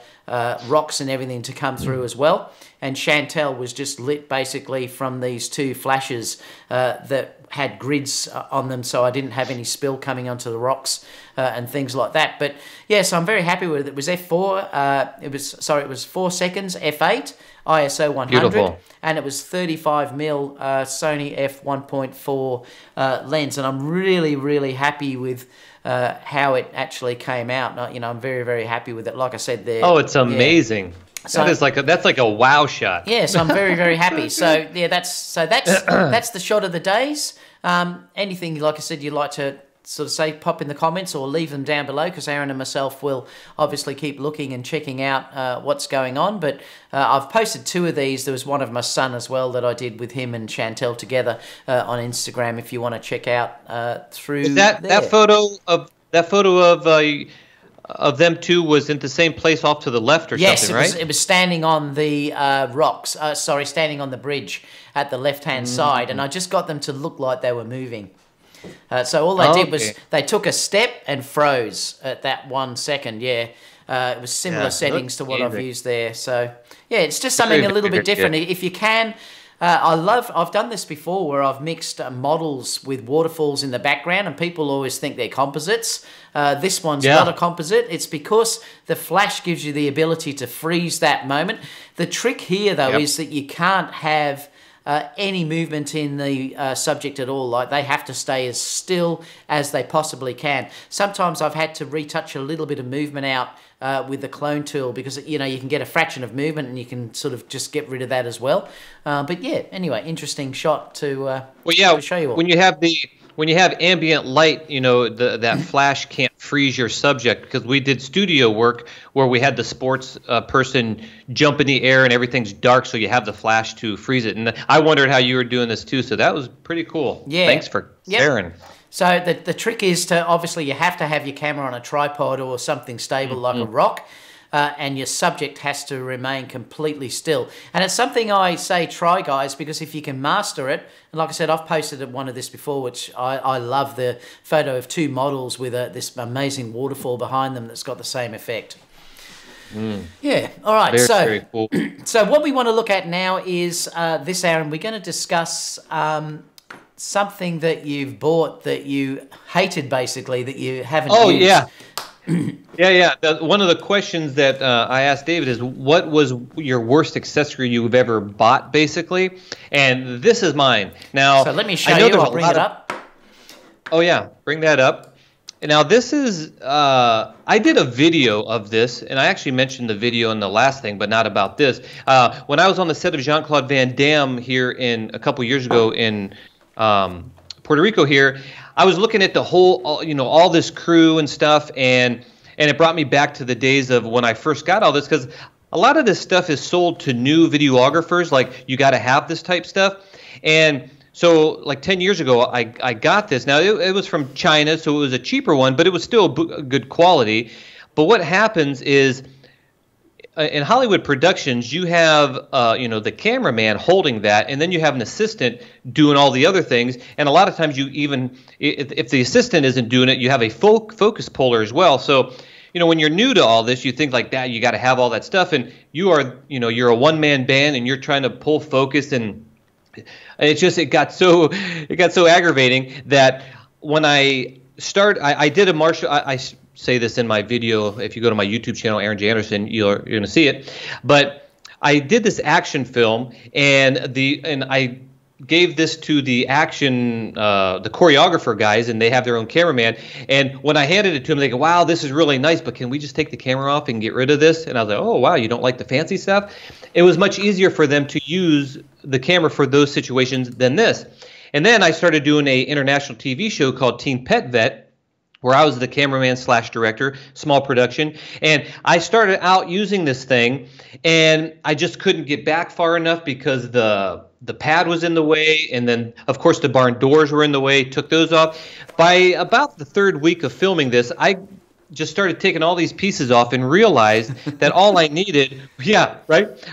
rocks and everything to come through as well. And Chantel was just lit basically from these 2 flashes that had grids on them, so I didn't have any spill coming onto the rocks and things like that. But yeah, so I'm very happy with it. It was f4. It was 4 seconds, f8, ISO 100, beautiful. And it was 35mm Sony f1.4 lens, and I'm really, really happy with how it actually came out. You know, I'm very, very happy with it. Like I said there. Oh, it's amazing. Yeah. So, that's like a wow shot. Yeah, so I'm very, very happy. So yeah, that's the shot of the days. Anything, like I said, you'd like to sort of say, pop in the comments or leave them down below, because Aron and myself will obviously keep looking and checking out what's going on. But I've posted 2 of these. There was one of my son as well that I did with him and Chantel together on Instagram. If you want to check out through is that photo of them 2 was in the same place off to the left or something, right? Yes, it was standing on the rocks. Standing on the bridge at the left-hand side, and I just got them to look like they were moving. So all they did was they took a step and froze at that 1 second. Yeah, it was similar settings to what I've used there. So yeah, it's just something a little bit different. If you can. I've done this before where I've mixed models with waterfalls in the background, and people always think they're composites. This one's not a composite. It's because the flash gives you the ability to freeze that moment. The trick here, though, is that you can't have any movement in the subject at all. Like, they have to stay as still as they possibly can. Sometimes I've had to retouch a little bit of movement out with the clone tool, because you can get a fraction of movement and you can sort of just get rid of that as well. But yeah, anyway, interesting shot to show you all. When you have ambient light, that flash can't freeze your subject, because we did studio work where we had the sports person jump in the air and everything's dark, so you have the flash to freeze it. And I wondered how you were doing this too, so that was pretty cool. Yeah. Thanks for sharing. So the trick is to, obviously, you have to have your camera on a tripod or something stable like a rock, and your subject has to remain completely still. And it's something I say try, guys, because if you can master it, and like I said, I've posted one of this before, which I love, the photo of 2 models with this amazing waterfall behind them that's got the same effect. Yeah, all right. Very cool. So what we want to look at now is this, Aron. We're going to discuss something that you've bought that you hated, basically, that you haven't used. Yeah. One of the questions that I asked David is, what was your worst accessory you've ever bought, basically? And this is mine. Now, so let me show you. I'll bring it up. Oh, yeah. Bring that up. Now, this is, I did a video of this, and I actually mentioned the video in the last thing, but not about this. When I was on the set of Jean-Claude Van Damme here a couple years ago in Puerto Rico here, I was looking at the whole, all this crew and stuff, and it brought me back to the days of when I first got all this, because a lot of this stuff is sold to new videographers, like you got to have this type stuff. And so like 10 years ago, I got this. Now, it was from China, so it was a cheaper one, but it was still good quality. But what happens is, in Hollywood productions, you have the cameraman holding that, and then you have an assistant doing all the other things. And a lot of times, you even if the assistant isn't doing it, you have a focus puller as well. So, when you're new to all this, you think like that, you got to have all that stuff, and you're a one-man band, and you're trying to pull focus, and it got so aggravating that when I did a martial. I say this in my video. If you go to my YouTube channel, Aron J. Anderson, you're going to see it. But I did this action film, and I gave this to the the choreographer guys, and they have their own cameraman. And when I handed it to them, they go, "Wow, this is really nice, but can we just take the camera off and get rid of this?" And I was like, "Oh, wow, you don't like the fancy stuff?" It was much easier for them to use the camera for those situations than this. And then I started doing a international TV show called Teen Pet Vet, where I was the cameraman / director, small production. And I started out using this thing, and I just couldn't get back far enough because the pad was in the way, and then, of course, the barn doors were in the way, took those off. By about the third week of filming this, I just started taking all these pieces off and realized that all I needed,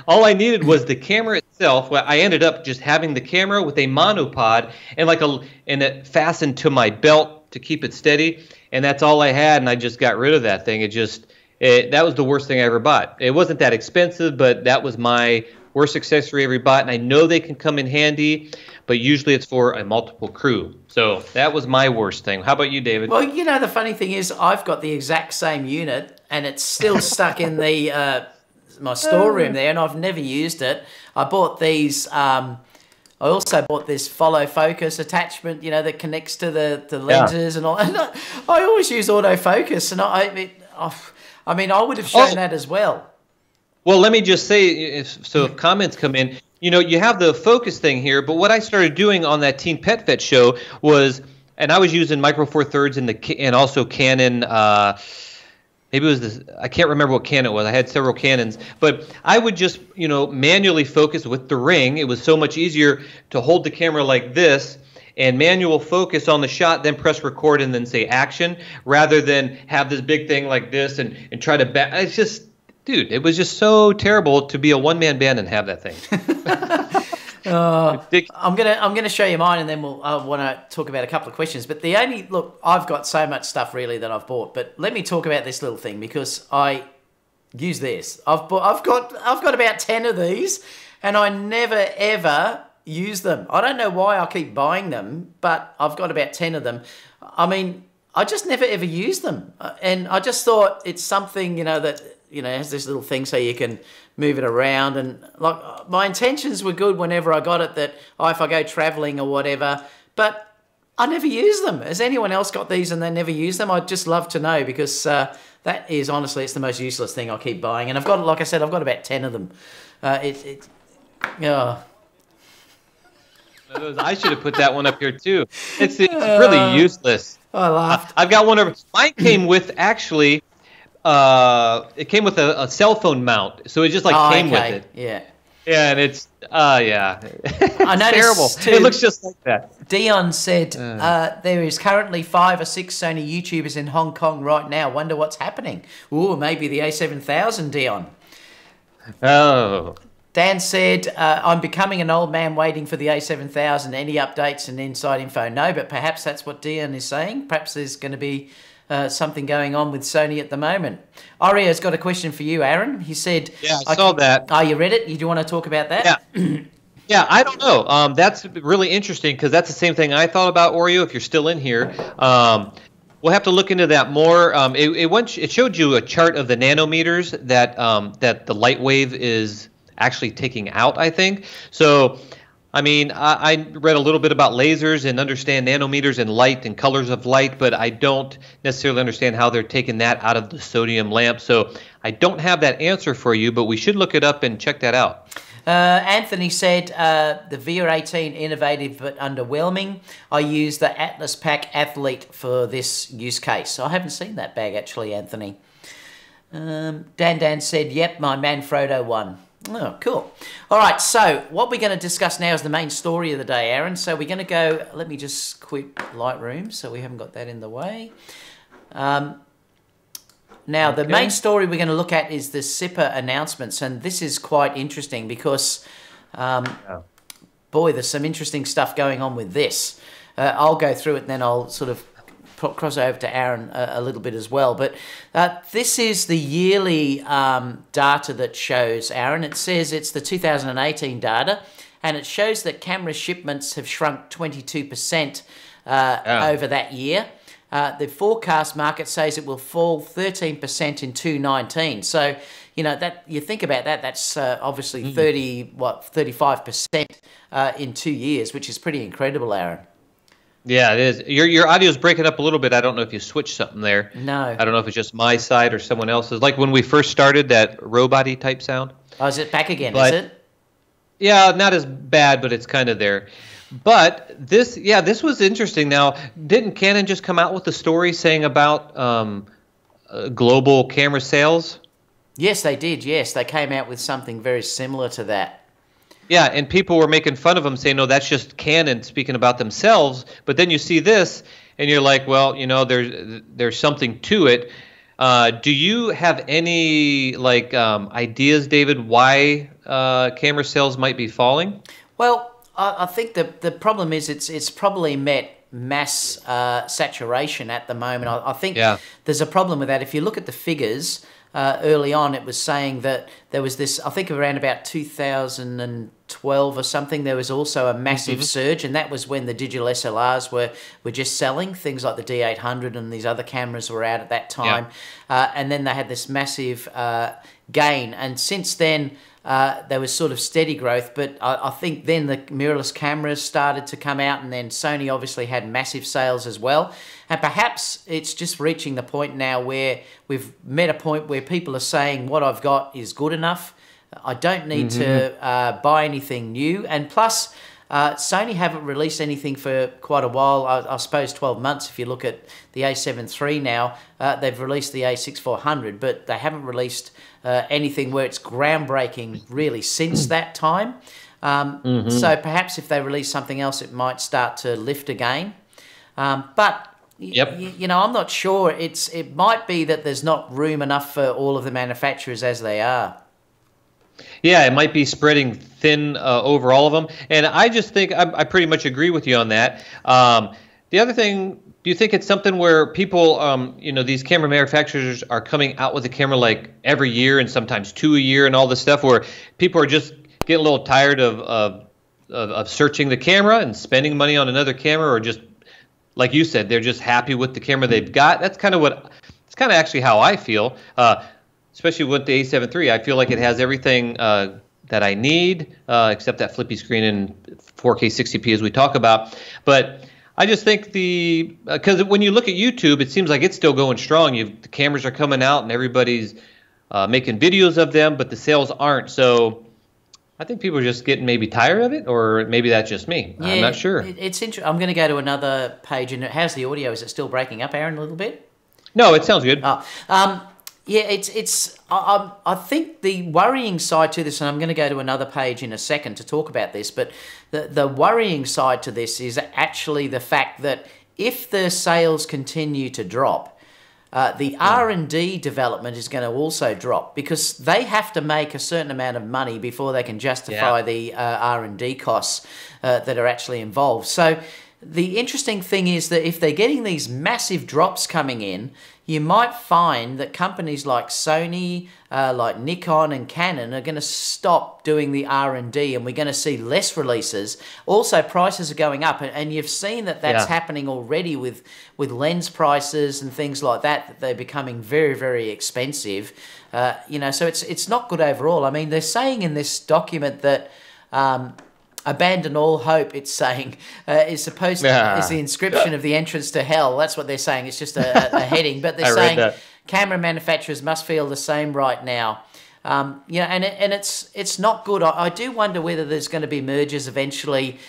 all I needed was the camera itself. Well, I ended up just having the camera with a monopod and it fastened to my belt to keep it steady, and that's all I had, and I just got rid of that thing. That was the worst thing I ever bought. It wasn't that expensive, but that was my worst accessory I ever bought, and I know they can come in handy, but usually it's for a multiple crew. So that was my worst thing. How about you, David? Well, the funny thing is I've got the exact same unit, and it's still stuck in my storeroom there, and I've never used it. I bought these... I also bought this follow focus attachment, that connects to the lenses and all. And I always use autofocus, and I would have shown that as well. Well, let me just say, if comments come in, you have the focus thing here, but what I started doing on that Teen Pet Vet show was, and I was using Micro Four Thirds and also Canon. Maybe it was this. I can't remember what Canon it was. I had several Canons, but I would just manually focus with the ring. It was so much easier to hold the camera like this and manual focus on the shot, then press record and then say action, rather than have this big thing like this and try to back. It's just, dude, it was just so terrible to be a one-man band and have that thing. I'm gonna show you mine, and then I want to talk about a couple of questions. But I've got so much stuff really that I've bought. But let me talk about this little thing, because I use this. I've got about 10 of these, and I never ever use them. I don't know why I keep buying them, but I've got about 10 of them. I just never ever use them, and I just thought it's something that has this little thing so you can move it around, and my intentions were good whenever I got it, that if I go traveling or whatever, but I never use them. Has anyone else got these and they never use them? I'd just love to know, because that is, honestly, it's the most useless thing I keep buying, and I've got, like I said, I've got about 10 of them. I should have put that one up here too. It's really useless. I laughed. I've got one of mine came with actually. It came with a cell phone mount, so it just came with it. Yeah. Yeah, and it's it's I noticed terrible. Too, it looks just like that. Dion said there is currently 5 or 6 Sony YouTubers in Hong Kong right now. Wonder what's happening. Ooh, maybe the A7000, Dion. Oh. Dan said, I'm becoming an old man waiting for the A7000. Any updates and inside info? No, but perhaps that's what Dion is saying. Perhaps there's going to be something going on with Sony at the moment. Orio's got a question for you, Aron. He said... Yeah, I saw that. Oh, you read it? You do want to talk about that? Yeah. Yeah, I don't know. That's really interesting, because that's the same thing I thought about, Oreo, if you're still in here. We'll have to look into that more. It showed you a chart of the nanometers that that the light wave is actually taking out, I think. So, I mean, I read a little bit about lasers and understand nanometers and light and colors of light, but I don't necessarily understand how they're taking that out of the sodium lamp. So I don't have that answer for you, but we should look it up and check that out. Anthony said, the Veer18 innovative but underwhelming. I use the Atlas Pack Athlete for this use case. I haven't seen that bag actually, Anthony. Dan said, yep, my Manfrotto one. Oh, cool. All right, so what we're going to discuss now is the main story of the day, Aaron. So we're going to go, let me just quit Lightroom so we haven't got that in the way. Now, the main story we're going to look at is the CIPA announcements, and this is quite interesting because, boy, there's some interesting stuff going on with this. I'll go through it and then I'll sort of cross over to Aron a little bit as well. But this is the yearly data that shows, Aron. It says it's the 2018 data, and it shows that camera shipments have shrunk 22% over that year. The forecast market says it will fall 13% in 2019. So, you know, that you think about that, that's obviously 35% in 2 years, which is pretty incredible, Aron. Yeah, it is. Your audio is breaking up a little bit. I don't know if you switched something there. No. I don't know if it's just my side or someone else's. Like when we first started, that robot-y type sound. Oh, is it back again, is it? Yeah, not as bad, but it's kind of there. But this was interesting. Now, didn't Canon just come out with a story saying about global camera sales? Yes, they did. Yes, they came out with something very similar to that. Yeah, and people were making fun of them, saying, no, that's just Canon speaking about themselves. But then you see this, and you're like, well, you know, there's something to it. Do you have any ideas, David, why camera sales might be falling? Well, I think the problem is it's probably met mass saturation at the moment. I think there's a problem with that. If you look at the figures, early on it was saying that there was this, I think around about 2012 or something, there was also a massive surge, and that was when the digital SLRs were just selling. Things like the D800 and these other cameras were out at that time. And then they had this massive gain. And since then, there was sort of steady growth, but I think then the mirrorless cameras started to come out, and then Sony obviously had massive sales as well. And perhaps it's just reaching the point now where we've met a point where people are saying what I've got is good enough. I don't need to buy anything new. And plus, Sony haven't released anything for quite a while, I suppose 12 months if you look at the A7 III now. They've released the A6400, but they haven't released anything where it's groundbreaking really since that time. So perhaps if they release something else, it might start to lift again. But you know, I'm not sure. It might be that there's not room enough for all of the manufacturers as they are. Yeah, it might be spreading thin over all of them. And I just think I pretty much agree with you on that. The other thing, do you think it's something where people, you know, these camera manufacturers are coming out with a camera like every year and sometimes 2 a year and all this stuff, where people are just getting a little tired of searching the camera and spending money on another camera, or just, like you said, they're just happy with the camera they've got? That's kind of actually how I feel. Especially with the A7 III, I feel like it has everything that I need, except that flippy screen and 4K 60p as we talk about. But I just think because when you look at YouTube, it seems like it's still going strong. The cameras are coming out and everybody's making videos of them, but the sales aren't. So I think people are just getting maybe tired of it, or maybe that's just me. Yeah, I'm not sure. It's interesting. I'm going to go to another page. And how's the audio? Is it still breaking up, Aaron, a little bit? No, it sounds good. Yeah, I think the worrying side to this, and I'm going to go to another page in a second to talk about this, but the worrying side to this is actually the fact that if the sales continue to drop, the R&D development is going to also drop, because they have to make a certain amount of money before they can justify the R&D costs that are actually involved. So the interesting thing is that if they're getting these massive drops coming in, you might find that companies like Sony, like Nikon and Canon are going to stop doing the R&D, and we're going to see less releases. Also, prices are going up, and you've seen that that's happening already with lens prices and things like that, that they're becoming very, very expensive. You know, so it's not good overall. I mean, they're saying in this document that abandon all hope, it's saying, is supposed to, is the inscription of the entrance to hell. That's what they're saying. It's just a heading. But they're saying camera manufacturers must feel the same right now. You know, and it's not good. I do wonder whether there's going to be mergers eventually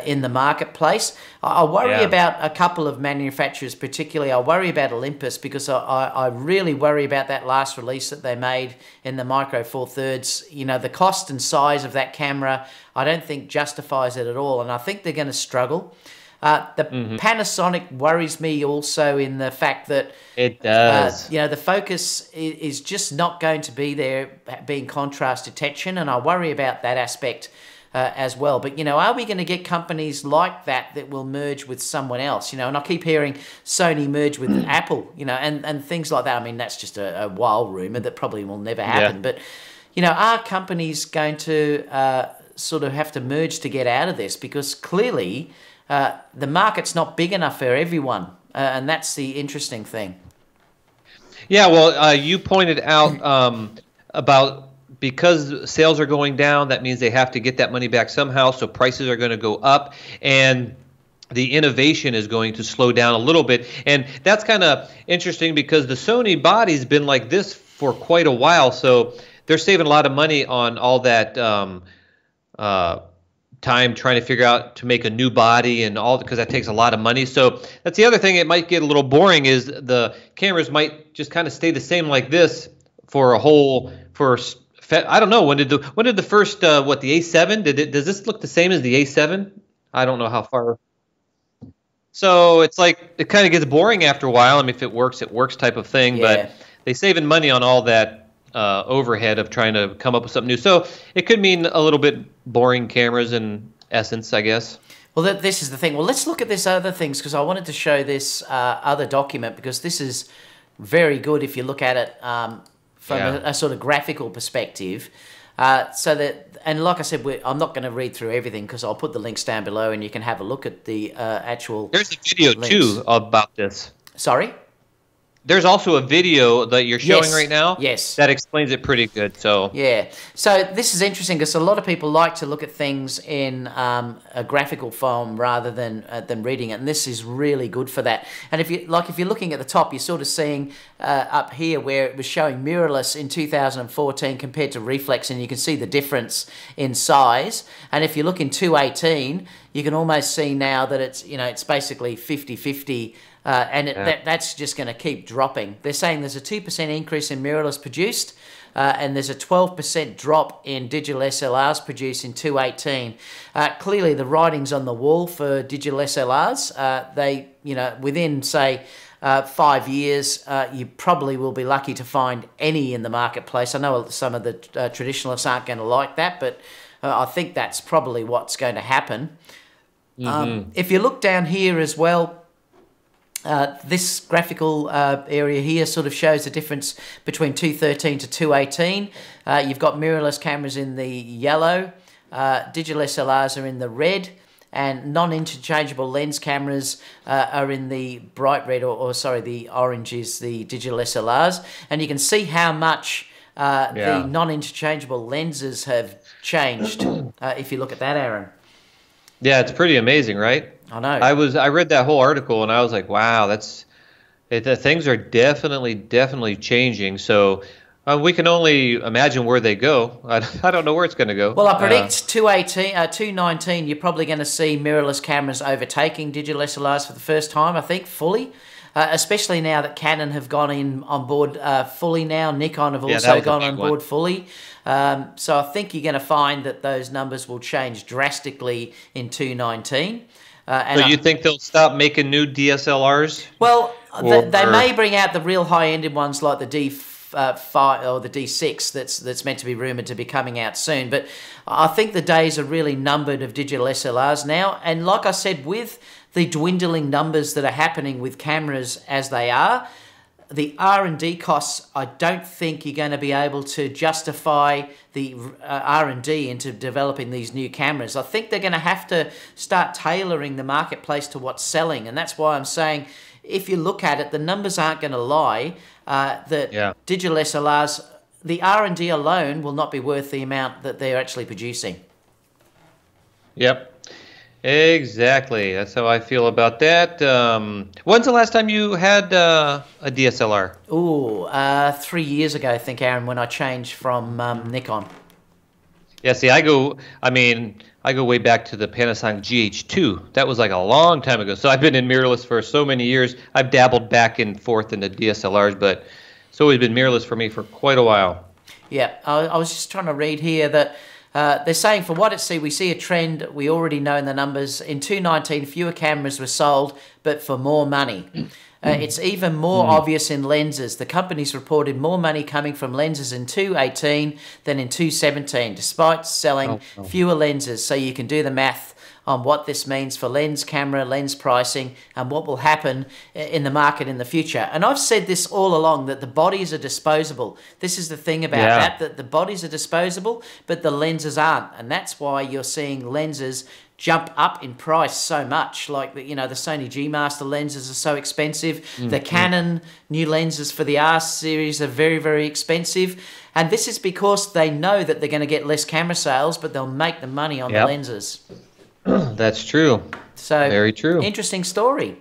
in the marketplace. I worry about a couple of manufacturers, particularly. I worry about Olympus, because I really worry about that last release that they made in the Micro Four Thirds. You know, the cost and size of that camera, I don't think justifies it at all, and I think they're going to struggle. Panasonic worries me also in the fact that it does. You know, the focus is just not going to be there, being contrast detection, and I worry about that aspect as well. But, you know, are we going to get companies like that will merge with someone else? You know, and I keep hearing Sony merge with Apple, you know, and things like that. I mean, that's just a wild rumor that probably will never happen. But, you know, are companies going to sort of have to merge to get out of this? Because clearly the market's not big enough for everyone, and that's the interesting thing. Yeah, well, you pointed out about, because sales are going down, that means they have to get that money back somehow, so prices are going to go up, and the innovation is going to slow down a little bit. And that's kind of interesting because the Sony body's been like this for quite a while, so they're saving a lot of money on all that time trying to figure out to make a new body and all, because that takes a lot of money. So that's the other thing. It might get a little boring, is the cameras might just kind of stay the same like this for a whole, I don't know, when did the first the A7, does this look the same as the A7? I don't know how far. So it's like it kind of gets boring after a while. I mean, if it works type of thing. But they saving money on all that overhead of trying to come up with something new. So it could mean a little bit boring cameras in essence, I guess. Well, this is the thing. Well, let's look at this other things, because I wanted to show this other document, because this is very good if you look at it from a sort of graphical perspective. So that, and like I said, I'm not going to read through everything, because I'll put the links down below and you can have a look at the actual There's a video links. Too about this. Sorry? There's also a video that you're showing right now. Yes. That explains it pretty good. So yeah. So this is interesting, because a lot of people like to look at things in a graphical form rather than reading it, and this is really good for that. And if you're looking at the top, you're sort of seeing up here where it was showing mirrorless in 2014 compared to reflex, and you can see the difference in size. And if you look in 2018, you can almost see now that it's, you know, it's basically 50-50. And that's just going to keep dropping. They're saying there's a 2% increase in mirrorless produced, and there's a 12% drop in digital SLRs produced in 2018. Clearly, the writing's on the wall for digital SLRs. They, you know, within, say, 5 years, you probably will be lucky to find any in the marketplace. I know some of the traditionalists aren't going to like that, but I think that's probably what's going to happen. If you look down here as well, this graphical area here sort of shows the difference between 213 to 218. You've got mirrorless cameras in the yellow, digital SLRs are in the red, and non-interchangeable lens cameras are in the bright red, or sorry, the orange is the digital SLRs. And you can see how much the non-interchangeable lenses have changed if you look at that, Aaron. Yeah, it's pretty amazing, right? I know. I read that whole article and I was like, wow, things are definitely changing. So we can only imagine where they go. I don't know where it's going to go. Well, I predict 2019, you're probably going to see mirrorless cameras overtaking digital SLRs for the first time, I think, fully. Especially now that Canon have gone on board fully now. Nikon have also gone on board fully. So I think you're going to find that those numbers will change drastically in 2019. So you think they'll stop making new DSLRs? Well, they may bring out the real high-ended ones like the D5 or the D6 that's meant to be rumoured to be coming out soon. But I think the days are really numbered of digital SLRs now. And like I said, with the dwindling numbers that are happening with cameras as they are, the R&D costs, I don't think you're going to be able to justify the R&D into developing these new cameras. I think they're going to have to start tailoring the marketplace to what's selling. And that's why I'm saying, if you look at it, the numbers aren't going to lie. Digital SLRs, the R&D alone will not be worth the amount that they're actually producing. Yep. Exactly. That's how I feel about that. When's the last time you had a DSLR? Oh, 3 years ago, I think, Aaron, when I changed from Nikon. Yeah, see, I go way back to the Panasonic GH2. That was like a long time ago. So I've been in mirrorless for so many years. I've dabbled back and forth into DSLRs, but it's always been mirrorless for me for quite a while. Yeah, I was just trying to read here that they're saying, for what it's we see a trend we already know in the numbers. In 2019, fewer cameras were sold, but for more money. It's even more obvious in lenses. The companies reported more money coming from lenses in 2018 than in 2017, despite selling fewer lenses. So you can do the math on what this means for lens camera, lens pricing, and what will happen in the market in the future. And I've said this all along, that the bodies are disposable. This is the thing about that the bodies are disposable, but the lenses aren't. And that's why you're seeing lenses jump up in price so much. Like, the Sony G Master lenses are so expensive. The Canon new lenses for the R series are very, very expensive. And this is because they know that they're going to get less camera sales, but they'll make the money on the lenses. That's true. So very true. Interesting story.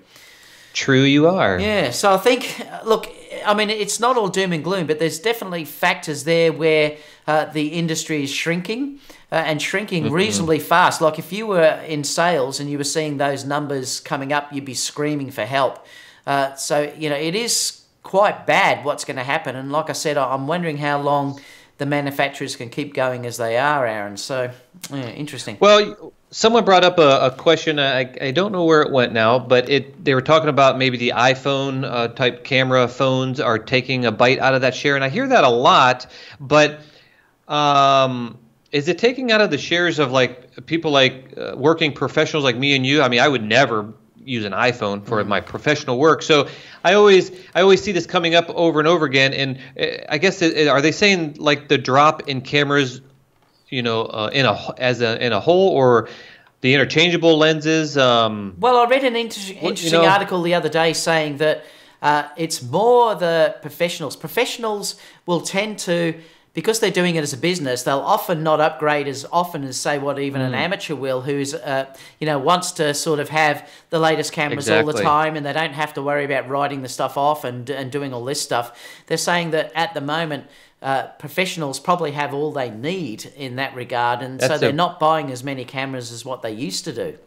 True you are. Yeah, so I think, look, I mean, it's not all doom and gloom, but there's definitely factors there where the industry is shrinking and shrinking reasonably fast. Like, if you were in sales and you were seeing those numbers coming up, you'd be screaming for help. So, it is quite bad what's going to happen. And like I said, I'm wondering how long the manufacturers can keep going as they are, Aaron. So, yeah, interesting. Well, someone brought up a question. I don't know where it went now, but they were talking about maybe the iPhone type camera phones are taking a bite out of that share, and I hear that a lot. But is it taking out of the shares of like people like working professionals like me and you? I mean, I would never use an iPhone for my professional work, so I always see this coming up over and over again. And I guess are they saying like the drop in cameras, in a whole, or the interchangeable lenses? Well, I read an interesting article the other day saying that it's more the professionals. Professionals will tend to, because they're doing it as a business, they'll often not upgrade as often as, say, what even an amateur will, who's wants to sort of have the latest cameras all the time, and they don't have to worry about writing the stuff off and doing all this stuff. They're saying that at the moment, professionals probably have all they need in that regard, and so they're not buying as many cameras as what they used to do.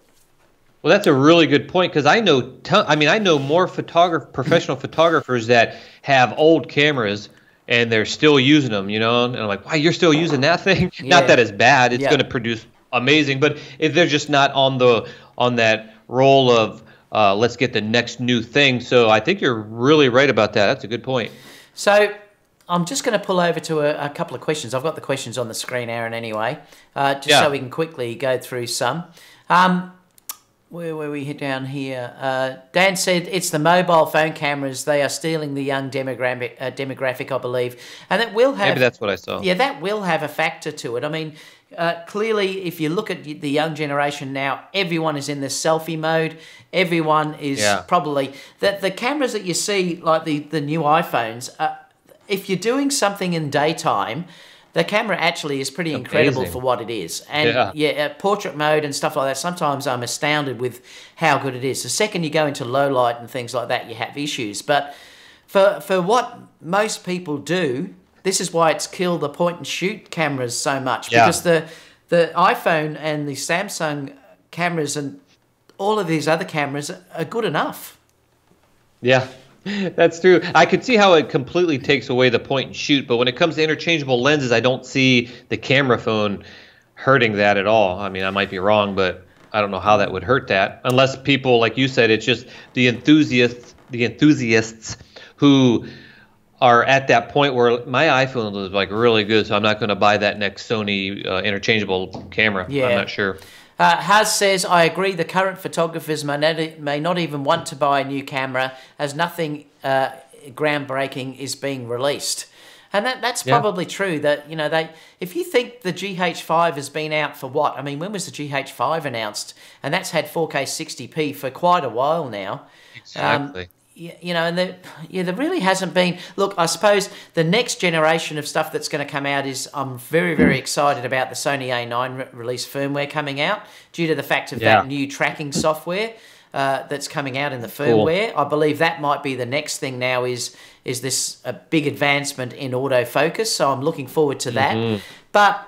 Well, that's a really good point, because I know more professional photographers that have old cameras and they're still using them, and I'm like, wow, you're still using that thing? Yeah. Not that it's bad; it's going to produce amazing, but if they're just not on that role of let's get the next new thing. So I think you're really right about that. That's a good point. So I'm just going to pull over to a couple of questions. I've got the questions on the screen, Aaron, anyway, so we can quickly go through some. Where we hit down here? Dan said it's the mobile phone cameras. They are stealing the young demographic, I believe, and that will have. Maybe that's what I saw. Yeah, that will have a factor to it. I mean, clearly, if you look at the young generation now, everyone is in this selfie mode. Everyone is probably the cameras that you see, like the new iPhones. If you're doing something in daytime, the camera actually is pretty incredible for what it is. And portrait mode and stuff like that, sometimes I'm astounded with how good it is. The second you go into low light and things like that, you have issues. But for what most people do, this is why it's killed the point and shoot cameras so much. Because the iPhone and the Samsung cameras and all of these other cameras are good enough. Yeah. That's true. I could see how it completely takes away the point and shoot, but when it comes to interchangeable lenses, I don't see the camera phone hurting that at all. I mean, I might be wrong, but I don't know how that would hurt that, unless people, like you said, it's just the enthusiasts who are at that point where my iPhone is like really good, so I'm not going to buy that next Sony interchangeable camera. I'm not sure. Haz says, I agree the current photographers may not even want to buy a new camera as nothing groundbreaking is being released. And that's probably true. That, you know, if you think the GH5 has been out for what? I mean, when was the GH5 announced? And that's had 4K 60p for quite a while now. Exactly. You know, and there really hasn't been. Look, I suppose the next generation of stuff that's going to come out is I'm very, very excited about the Sony A9 release firmware coming out due to the fact of that new tracking software that's coming out in the firmware. Cool. I believe that might be the next thing now is this a big advancement in autofocus. So I'm looking forward to that. But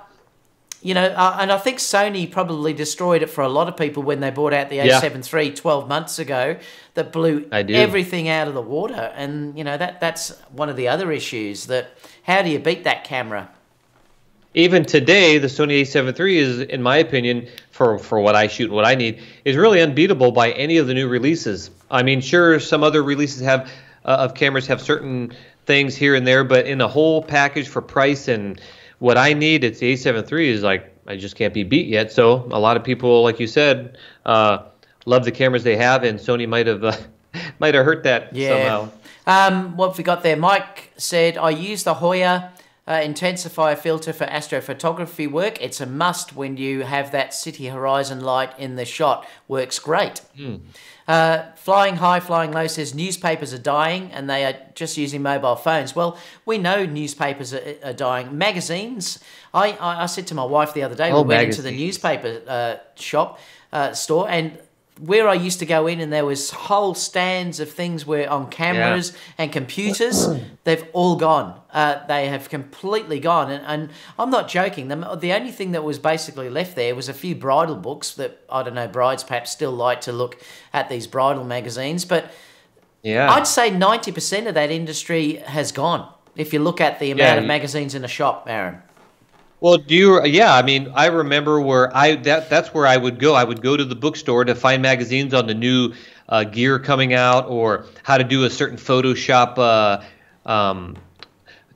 you know, and I think Sony probably destroyed it for a lot of people when they brought out the A7 III 12 months ago. That blew everything out of the water. And, you know, that's one of the other issues. That how do you beat that camera? Even today, the Sony A7 III is, in my opinion, for what I shoot and what I need, is really unbeatable by any of the new releases. I mean, sure, some other releases have of cameras have certain things here and there, but in a whole package for price and what I need, it's the A7 III is like, I just can't be beat yet. So a lot of people, like you said, love the cameras they have, and Sony might have hurt that somehow. What have we got there? Mike said, I use the Hoya intensifier filter for astrophotography work. It's a must when you have that city horizon light in the shot. Works great. Flying High, Flying Low says newspapers are dying and they are just using mobile phones. Well, we know newspapers are dying. Magazines, I said to my wife the other day, we went into the newspaper store, and where I used to go in and there was whole stands of things where on cameras and computers, they've all gone. They have completely gone. And I'm not joking. The only thing that was basically left there was a few bridal books that, I don't know, brides perhaps still like to look at these bridal magazines. But I'd say 90% of that industry has gone if you look at the amount of magazines in a shop, Aaron. Well, I mean, I remember where that's where I would go. I would go to the bookstore to find magazines on the new gear coming out, or how to do a certain Photoshop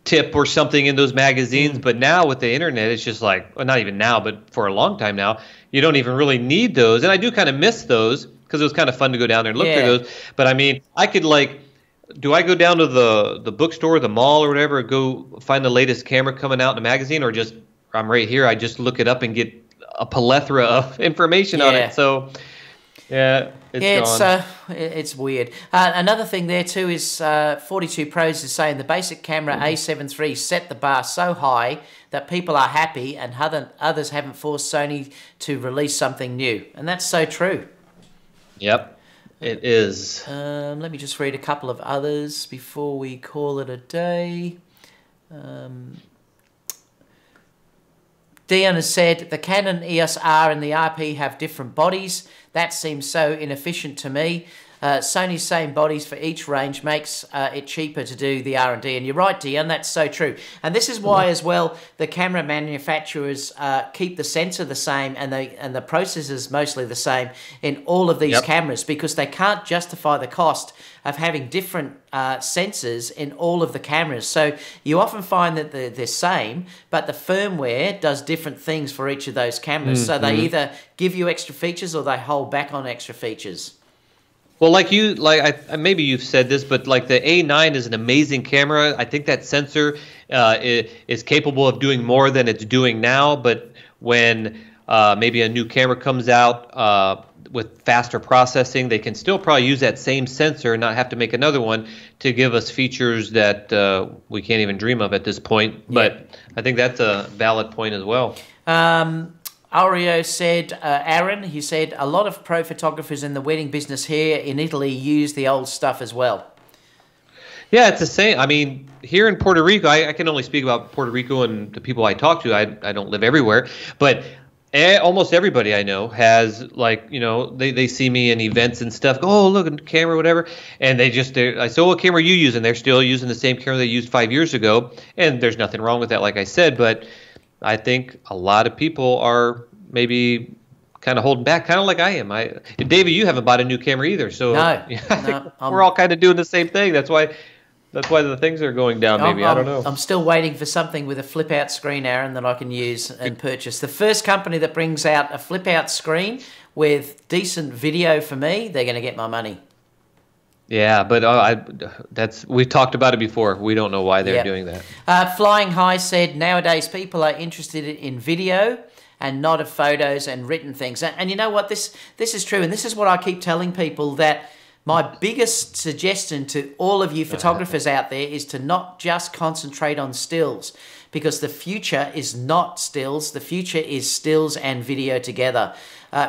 tip or something in those magazines. But now with the internet, it's just like, well, not even now, but for a long time now, you don't even really need those. And I do kind of miss those because it was kind of fun to go down there and look through those. But I mean, I could do I go down to the bookstore, the mall or whatever, go find the latest camera coming out in a magazine, or just I'm right here, I just look it up and get a plethora of information on it. So, it's gone. It's weird. Another thing there too is 42 Pros is saying the basic camera A7 III set the bar so high that people are happy and others haven't forced Sony to release something new. And that's so true. Yep, it is. Let me just read a couple of others before we call it a day. Dion has said, the Canon EOS R and the RP have different bodies. That seems so inefficient to me. Sony's same bodies for each range makes it cheaper to do the R&D. And you're right, Dion, that's so true. And this is why, as well, the camera manufacturers keep the sensor the same and the processors mostly the same in all of these cameras, because they can't justify the cost of having different sensors in all of the cameras. So you often find that they're the same, but the firmware does different things for each of those cameras. So they either give you extra features or they hold back on extra features. Well, maybe you've said this, but like the A9 is an amazing camera. I think that sensor is capable of doing more than it's doing now. But when maybe a new camera comes out with faster processing, they can still probably use that same sensor and not have to make another one to give us features that we can't even dream of at this point. But I think that's a valid point as well. Aureo said, Aron, he said, a lot of pro photographers in the wedding business here in Italy use the old stuff as well. Yeah, it's the same. I mean, here in Puerto Rico, I can only speak about Puerto Rico and the people I talk to. I don't live everywhere. But almost everybody I know has, they see me in events and stuff. Go, oh, look, a camera, whatever. And I say, what camera are you using? They're still using the same camera they used 5 years ago. And there's nothing wrong with that, like I said. But I think a lot of people are maybe kind of holding back, kind of like I am. David, you haven't bought a new camera either, so no, we're all kind of doing the same thing. That's why That's why the things are going down, maybe. I don't know. I'm still waiting for something with a flip-out screen, Aaron, that I can use and purchase. The first company that brings out a flip-out screen with decent video for me, they're going to get my money. Yeah, but we've talked about it before. We don't know why they're doing that. Flying High said, nowadays people are interested in video and not of photos and written things. And you know what? This is true, and this is what I keep telling people, that my biggest suggestion to all of you photographers out there is to not just concentrate on stills, because the future is not stills. The future is stills and video together.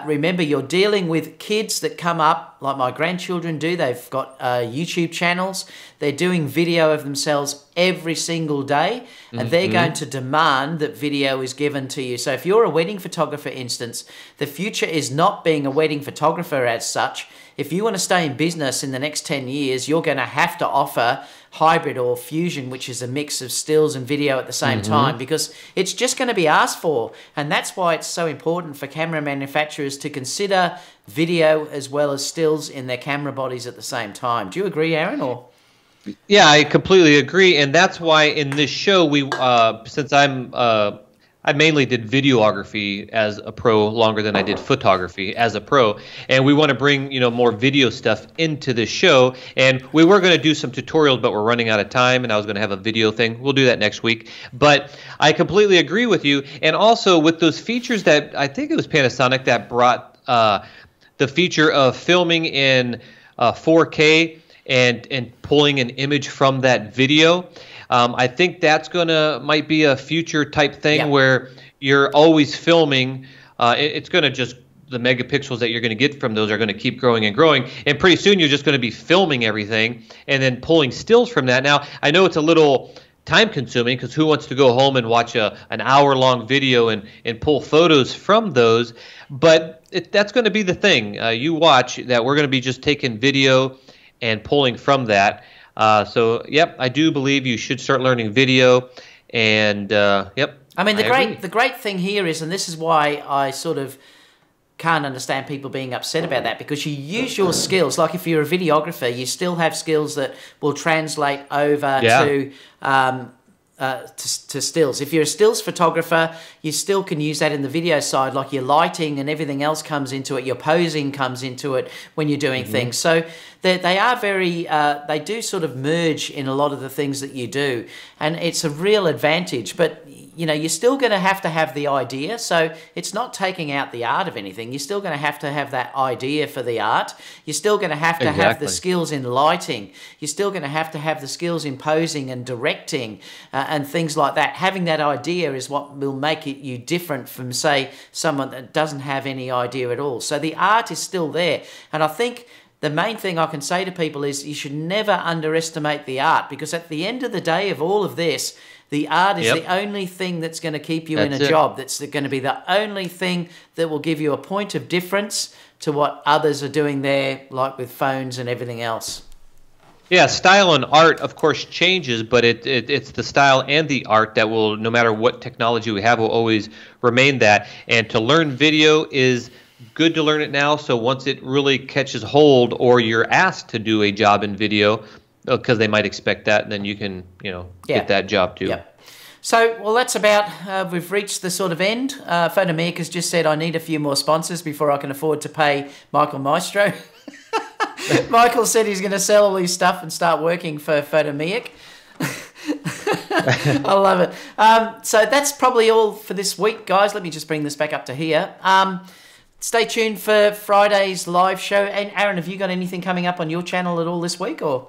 Remember, you're dealing with kids that come up, like my grandchildren do. They've got YouTube channels. They're doing video of themselves every single day, and they're going to demand that video is given to you. So if you're a wedding photographer, instance, the future is not being a wedding photographer as such. If you want to stay in business in the next 10 years, you're going to have to offer hybrid or fusion, which is a mix of stills and video at the same time, because it's just going to be asked for. And that's why it's so important for camera manufacturers to consider video as well as stills in their camera bodies at the same time. Do you agree, Aaron? Or? Yeah, I completely agree. And that's why in this show, since I mainly did videography as a pro longer than I did photography as a pro, and we want to bring more video stuff into the show. And we were going to do some tutorials, but we're running out of time, and I was going to have a video thing. We'll do that next week. But I completely agree with you, and also with those features that I think it was Panasonic that brought the feature of filming in 4K and pulling an image from that video. I think that's might be a future type thing where you're always filming. It's going to just, the megapixels that you're going to get from those are going to keep growing and growing. And pretty soon you're just going to be filming everything and then pulling stills from that. Now, I know it's a little time consuming, because who wants to go home and watch an hour-long video and pull photos from those? But that's going to be the thing. You watch that we're going to be just taking video and pulling from that. So, yep, I do believe you should start learning video, and yep. I mean, the great thing here is, and this is why I sort of can't understand people being upset about that, because you use your skills. Like if you're a videographer, you still have skills that will translate over to stills. If you're a stills photographer, you still can use that in the video side, like your lighting and everything else comes into it, your posing comes into it when you're doing things. So they are very, they do sort of merge in a lot of the things that you do, and it's a real advantage. But you're still going to have the idea. So it's not taking out the art of anything. You're still going to have that idea for the art. You're still going to have the skills in lighting. You're still going to have the skills in posing and directing and things like that. Having that idea is what will make you different from, say, someone that doesn't have any idea at all. So the art is still there. And I think the main thing I can say to people is you should never underestimate the art, because at the end of the day of all of this, the art is the only thing that's going to keep you in a job. That's going to be the only thing that will give you a point of difference to what others are doing there, like with phones and everything else. Yeah, style and art, of course, changes, but it's the style and the art that will, no matter what technology we have, will always remain that. And to learn video is good to learn it now, so once it really catches hold, or you're asked to do a job in video, because they might expect that, and then you can, get that job too. Yep. So, well, that's about, we've reached the sort of end. Photomic has just said, I need a few more sponsors before I can afford to pay Michael Maestro. Michael said he's going to sell all his stuff and start working for Photomic. I love it. So that's probably all for this week, guys. Let me just bring this back up to here. Stay tuned for Friday's live show. And Aaron, have you got anything coming up on your channel at all this week, or?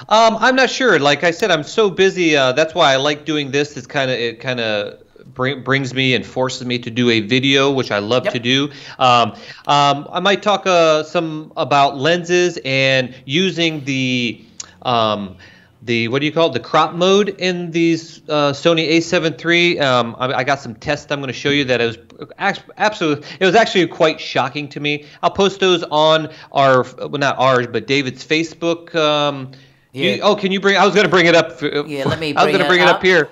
I'm not sure. Like I said, I'm so busy. That's why I like doing this. It kind of brings me and forces me to do a video, which I love to do. I might talk some about lenses and using the what do you call it? The crop mode in these Sony A7 III. I got some tests I'm going to show you that it was actually quite shocking to me. I'll post those on not ours, but David's Facebook. Can you bring? I was going to bring it up. Let me. I was going to bring it up here.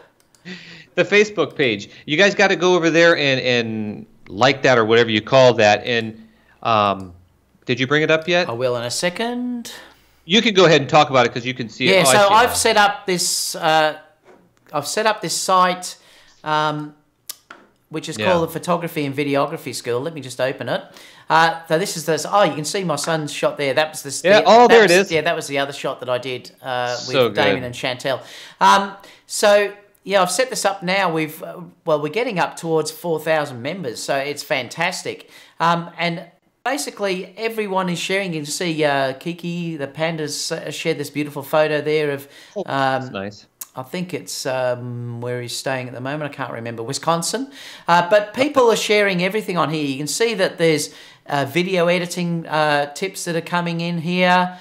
The Facebook page. You guys got to go over there and like that, or whatever you call that. And did you bring it up yet? I will in a second. You can go ahead and talk about it because you can see it. Yeah, Oh, so I see it I've set up this. I've set up this site, which is called the Photography and Videography School. Let me just open it. So this is this. Oh, you can see my son's shot there. That was this. Yeah. Oh, there it is. Yeah, that was the other shot that I did So with Damien and Chantel. So yeah, I've set this up now. We're getting up towards 4,000 members, so it's fantastic. And basically, everyone is sharing. You can see Kiki, the pandas, shared this beautiful photo there of. That's nice. I think it's where he's staying at the moment. I can't remember. Wisconsin. But people are sharing everything on here. You can see that there's video editing tips that are coming in here.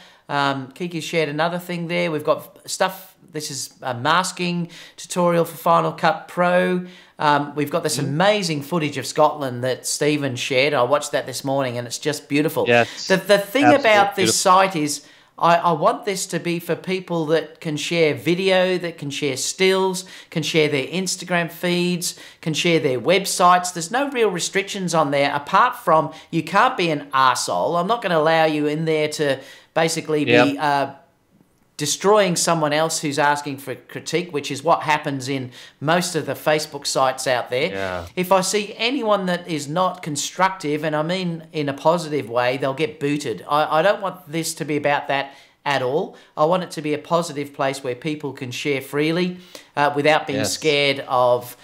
Kiki shared another thing there. We've got stuff. This is a masking tutorial for Final Cut Pro. We've got this amazing footage of Scotland that Stephen shared. I watched that this morning, and it's just beautiful. Yes, the thing about this site is I want this to be for people that can share video, that can share stills, can share their Instagram feeds, can share their websites. There's no real restrictions on there apart from you can't be an arsehole. I'm not going to allow you in there to basically be destroying someone else who's asking for critique, which is what happens in most of the Facebook sites out there. Yeah. If I see anyone that is not constructive, and I mean in a positive way, they'll get booted. I don't want this to be about that at all. I want it to be a positive place where people can share freely without being scared of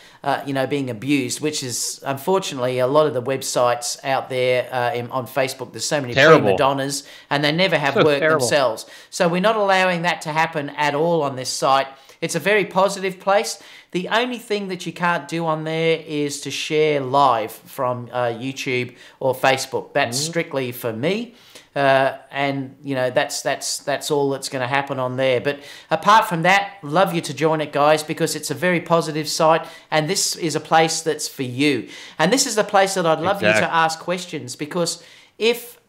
being abused, which is unfortunately a lot of the websites out there on Facebook. There's so many prima donnas, and they never have work themselves. So we're not allowing that to happen at all on this site. It's a very positive place. The only thing that you can't do on there is to share live from YouTube or Facebook. That's strictly for me. And that's all that's going to happen on there. But apart from that, love you to join it, guys, because it's a very positive site, and this is a place that's for you. And this is the place that I'd love you to ask questions, because if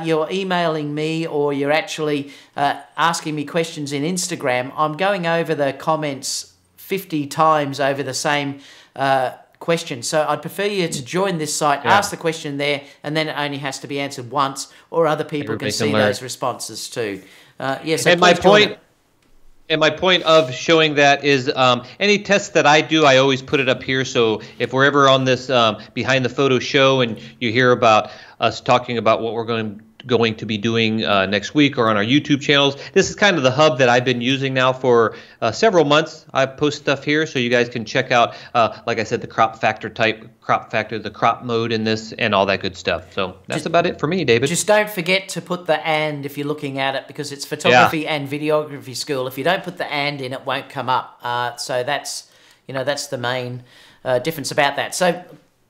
you're emailing me or you're actually asking me questions in Instagram, I'm going over the comments 50 times over the same question. So I'd prefer you to join this site, ask the question there, and then it only has to be answered once, or other people can see those responses too. So and my point of showing that is any tests that I do, I always put it up here. So if we're ever on this behind the photo show and you hear about us talking about what we're going to be doing next week or on our YouTube channels, this is kind of the hub that I've been using now for several months. I post stuff here so you guys can check out, like I said, the crop factor, the crop mode in this, and all that good stuff. So that's about it for me, David. Just don't forget to put the "and" if you're looking at it, because it's photography and videography school. If you don't put the "and" in, it won't come up. So that's the main difference about that. So.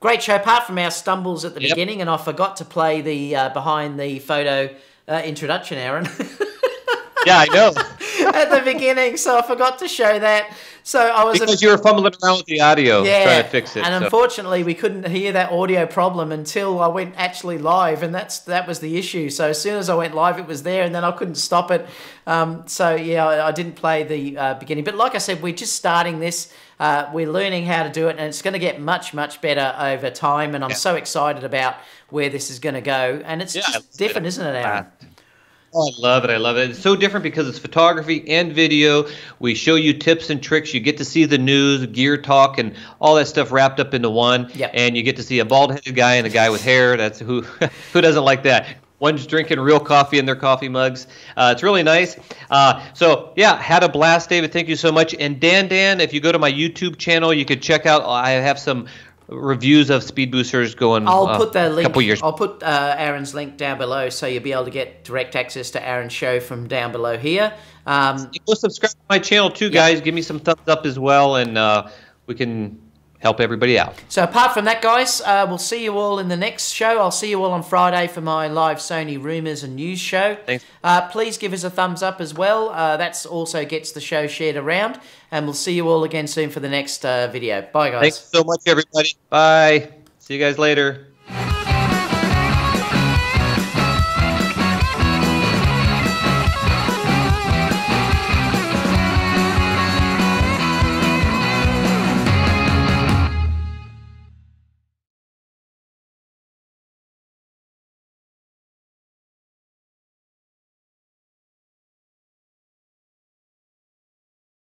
Great show, apart from our stumbles at the beginning, and I forgot to play the behind the photo introduction, Aaron. Yeah, I know. At the beginning, so I forgot to show that. So I was because you were fumbling around with the audio, trying to fix it. And unfortunately, we couldn't hear that audio problem until I went actually live, and that was the issue. So as soon as I went live, it was there, and then I couldn't stop it. I didn't play the beginning. But like I said, we're just starting this. We're learning how to do it, and it's going to get much, much better over time. And I'm so excited about where this is going to go. And it's just different, isn't it, Aaron? Oh, I love it. I love it. It's so different because it's photography and video. We show you tips and tricks. You get to see the news, gear talk, and all that stuff wrapped up into one. Yep. And you get to see a bald-headed guy and a guy with hair. That's who doesn't like that? One's drinking real coffee in their coffee mugs. It's really nice. Had a blast, David. Thank you so much. And Dan, if you go to my YouTube channel, you could check out. I have some reviews of speed boosters going. I'll put the link. Couple years. I'll put Aaron's link down below, so you'll be able to get direct access to Aaron's show from down below here. Go subscribe to my channel too, guys. Give me some thumbs up as well, and we can help everybody out. So apart from that, guys, we'll see you all in the next show. I'll see you all on Friday for my live Sony Rumours and News show. Thanks. Please give us a thumbs up as well. That also gets the show shared around. And we'll see you all again soon for the next video. Bye, guys. Thanks so much, everybody. Bye. See you guys later.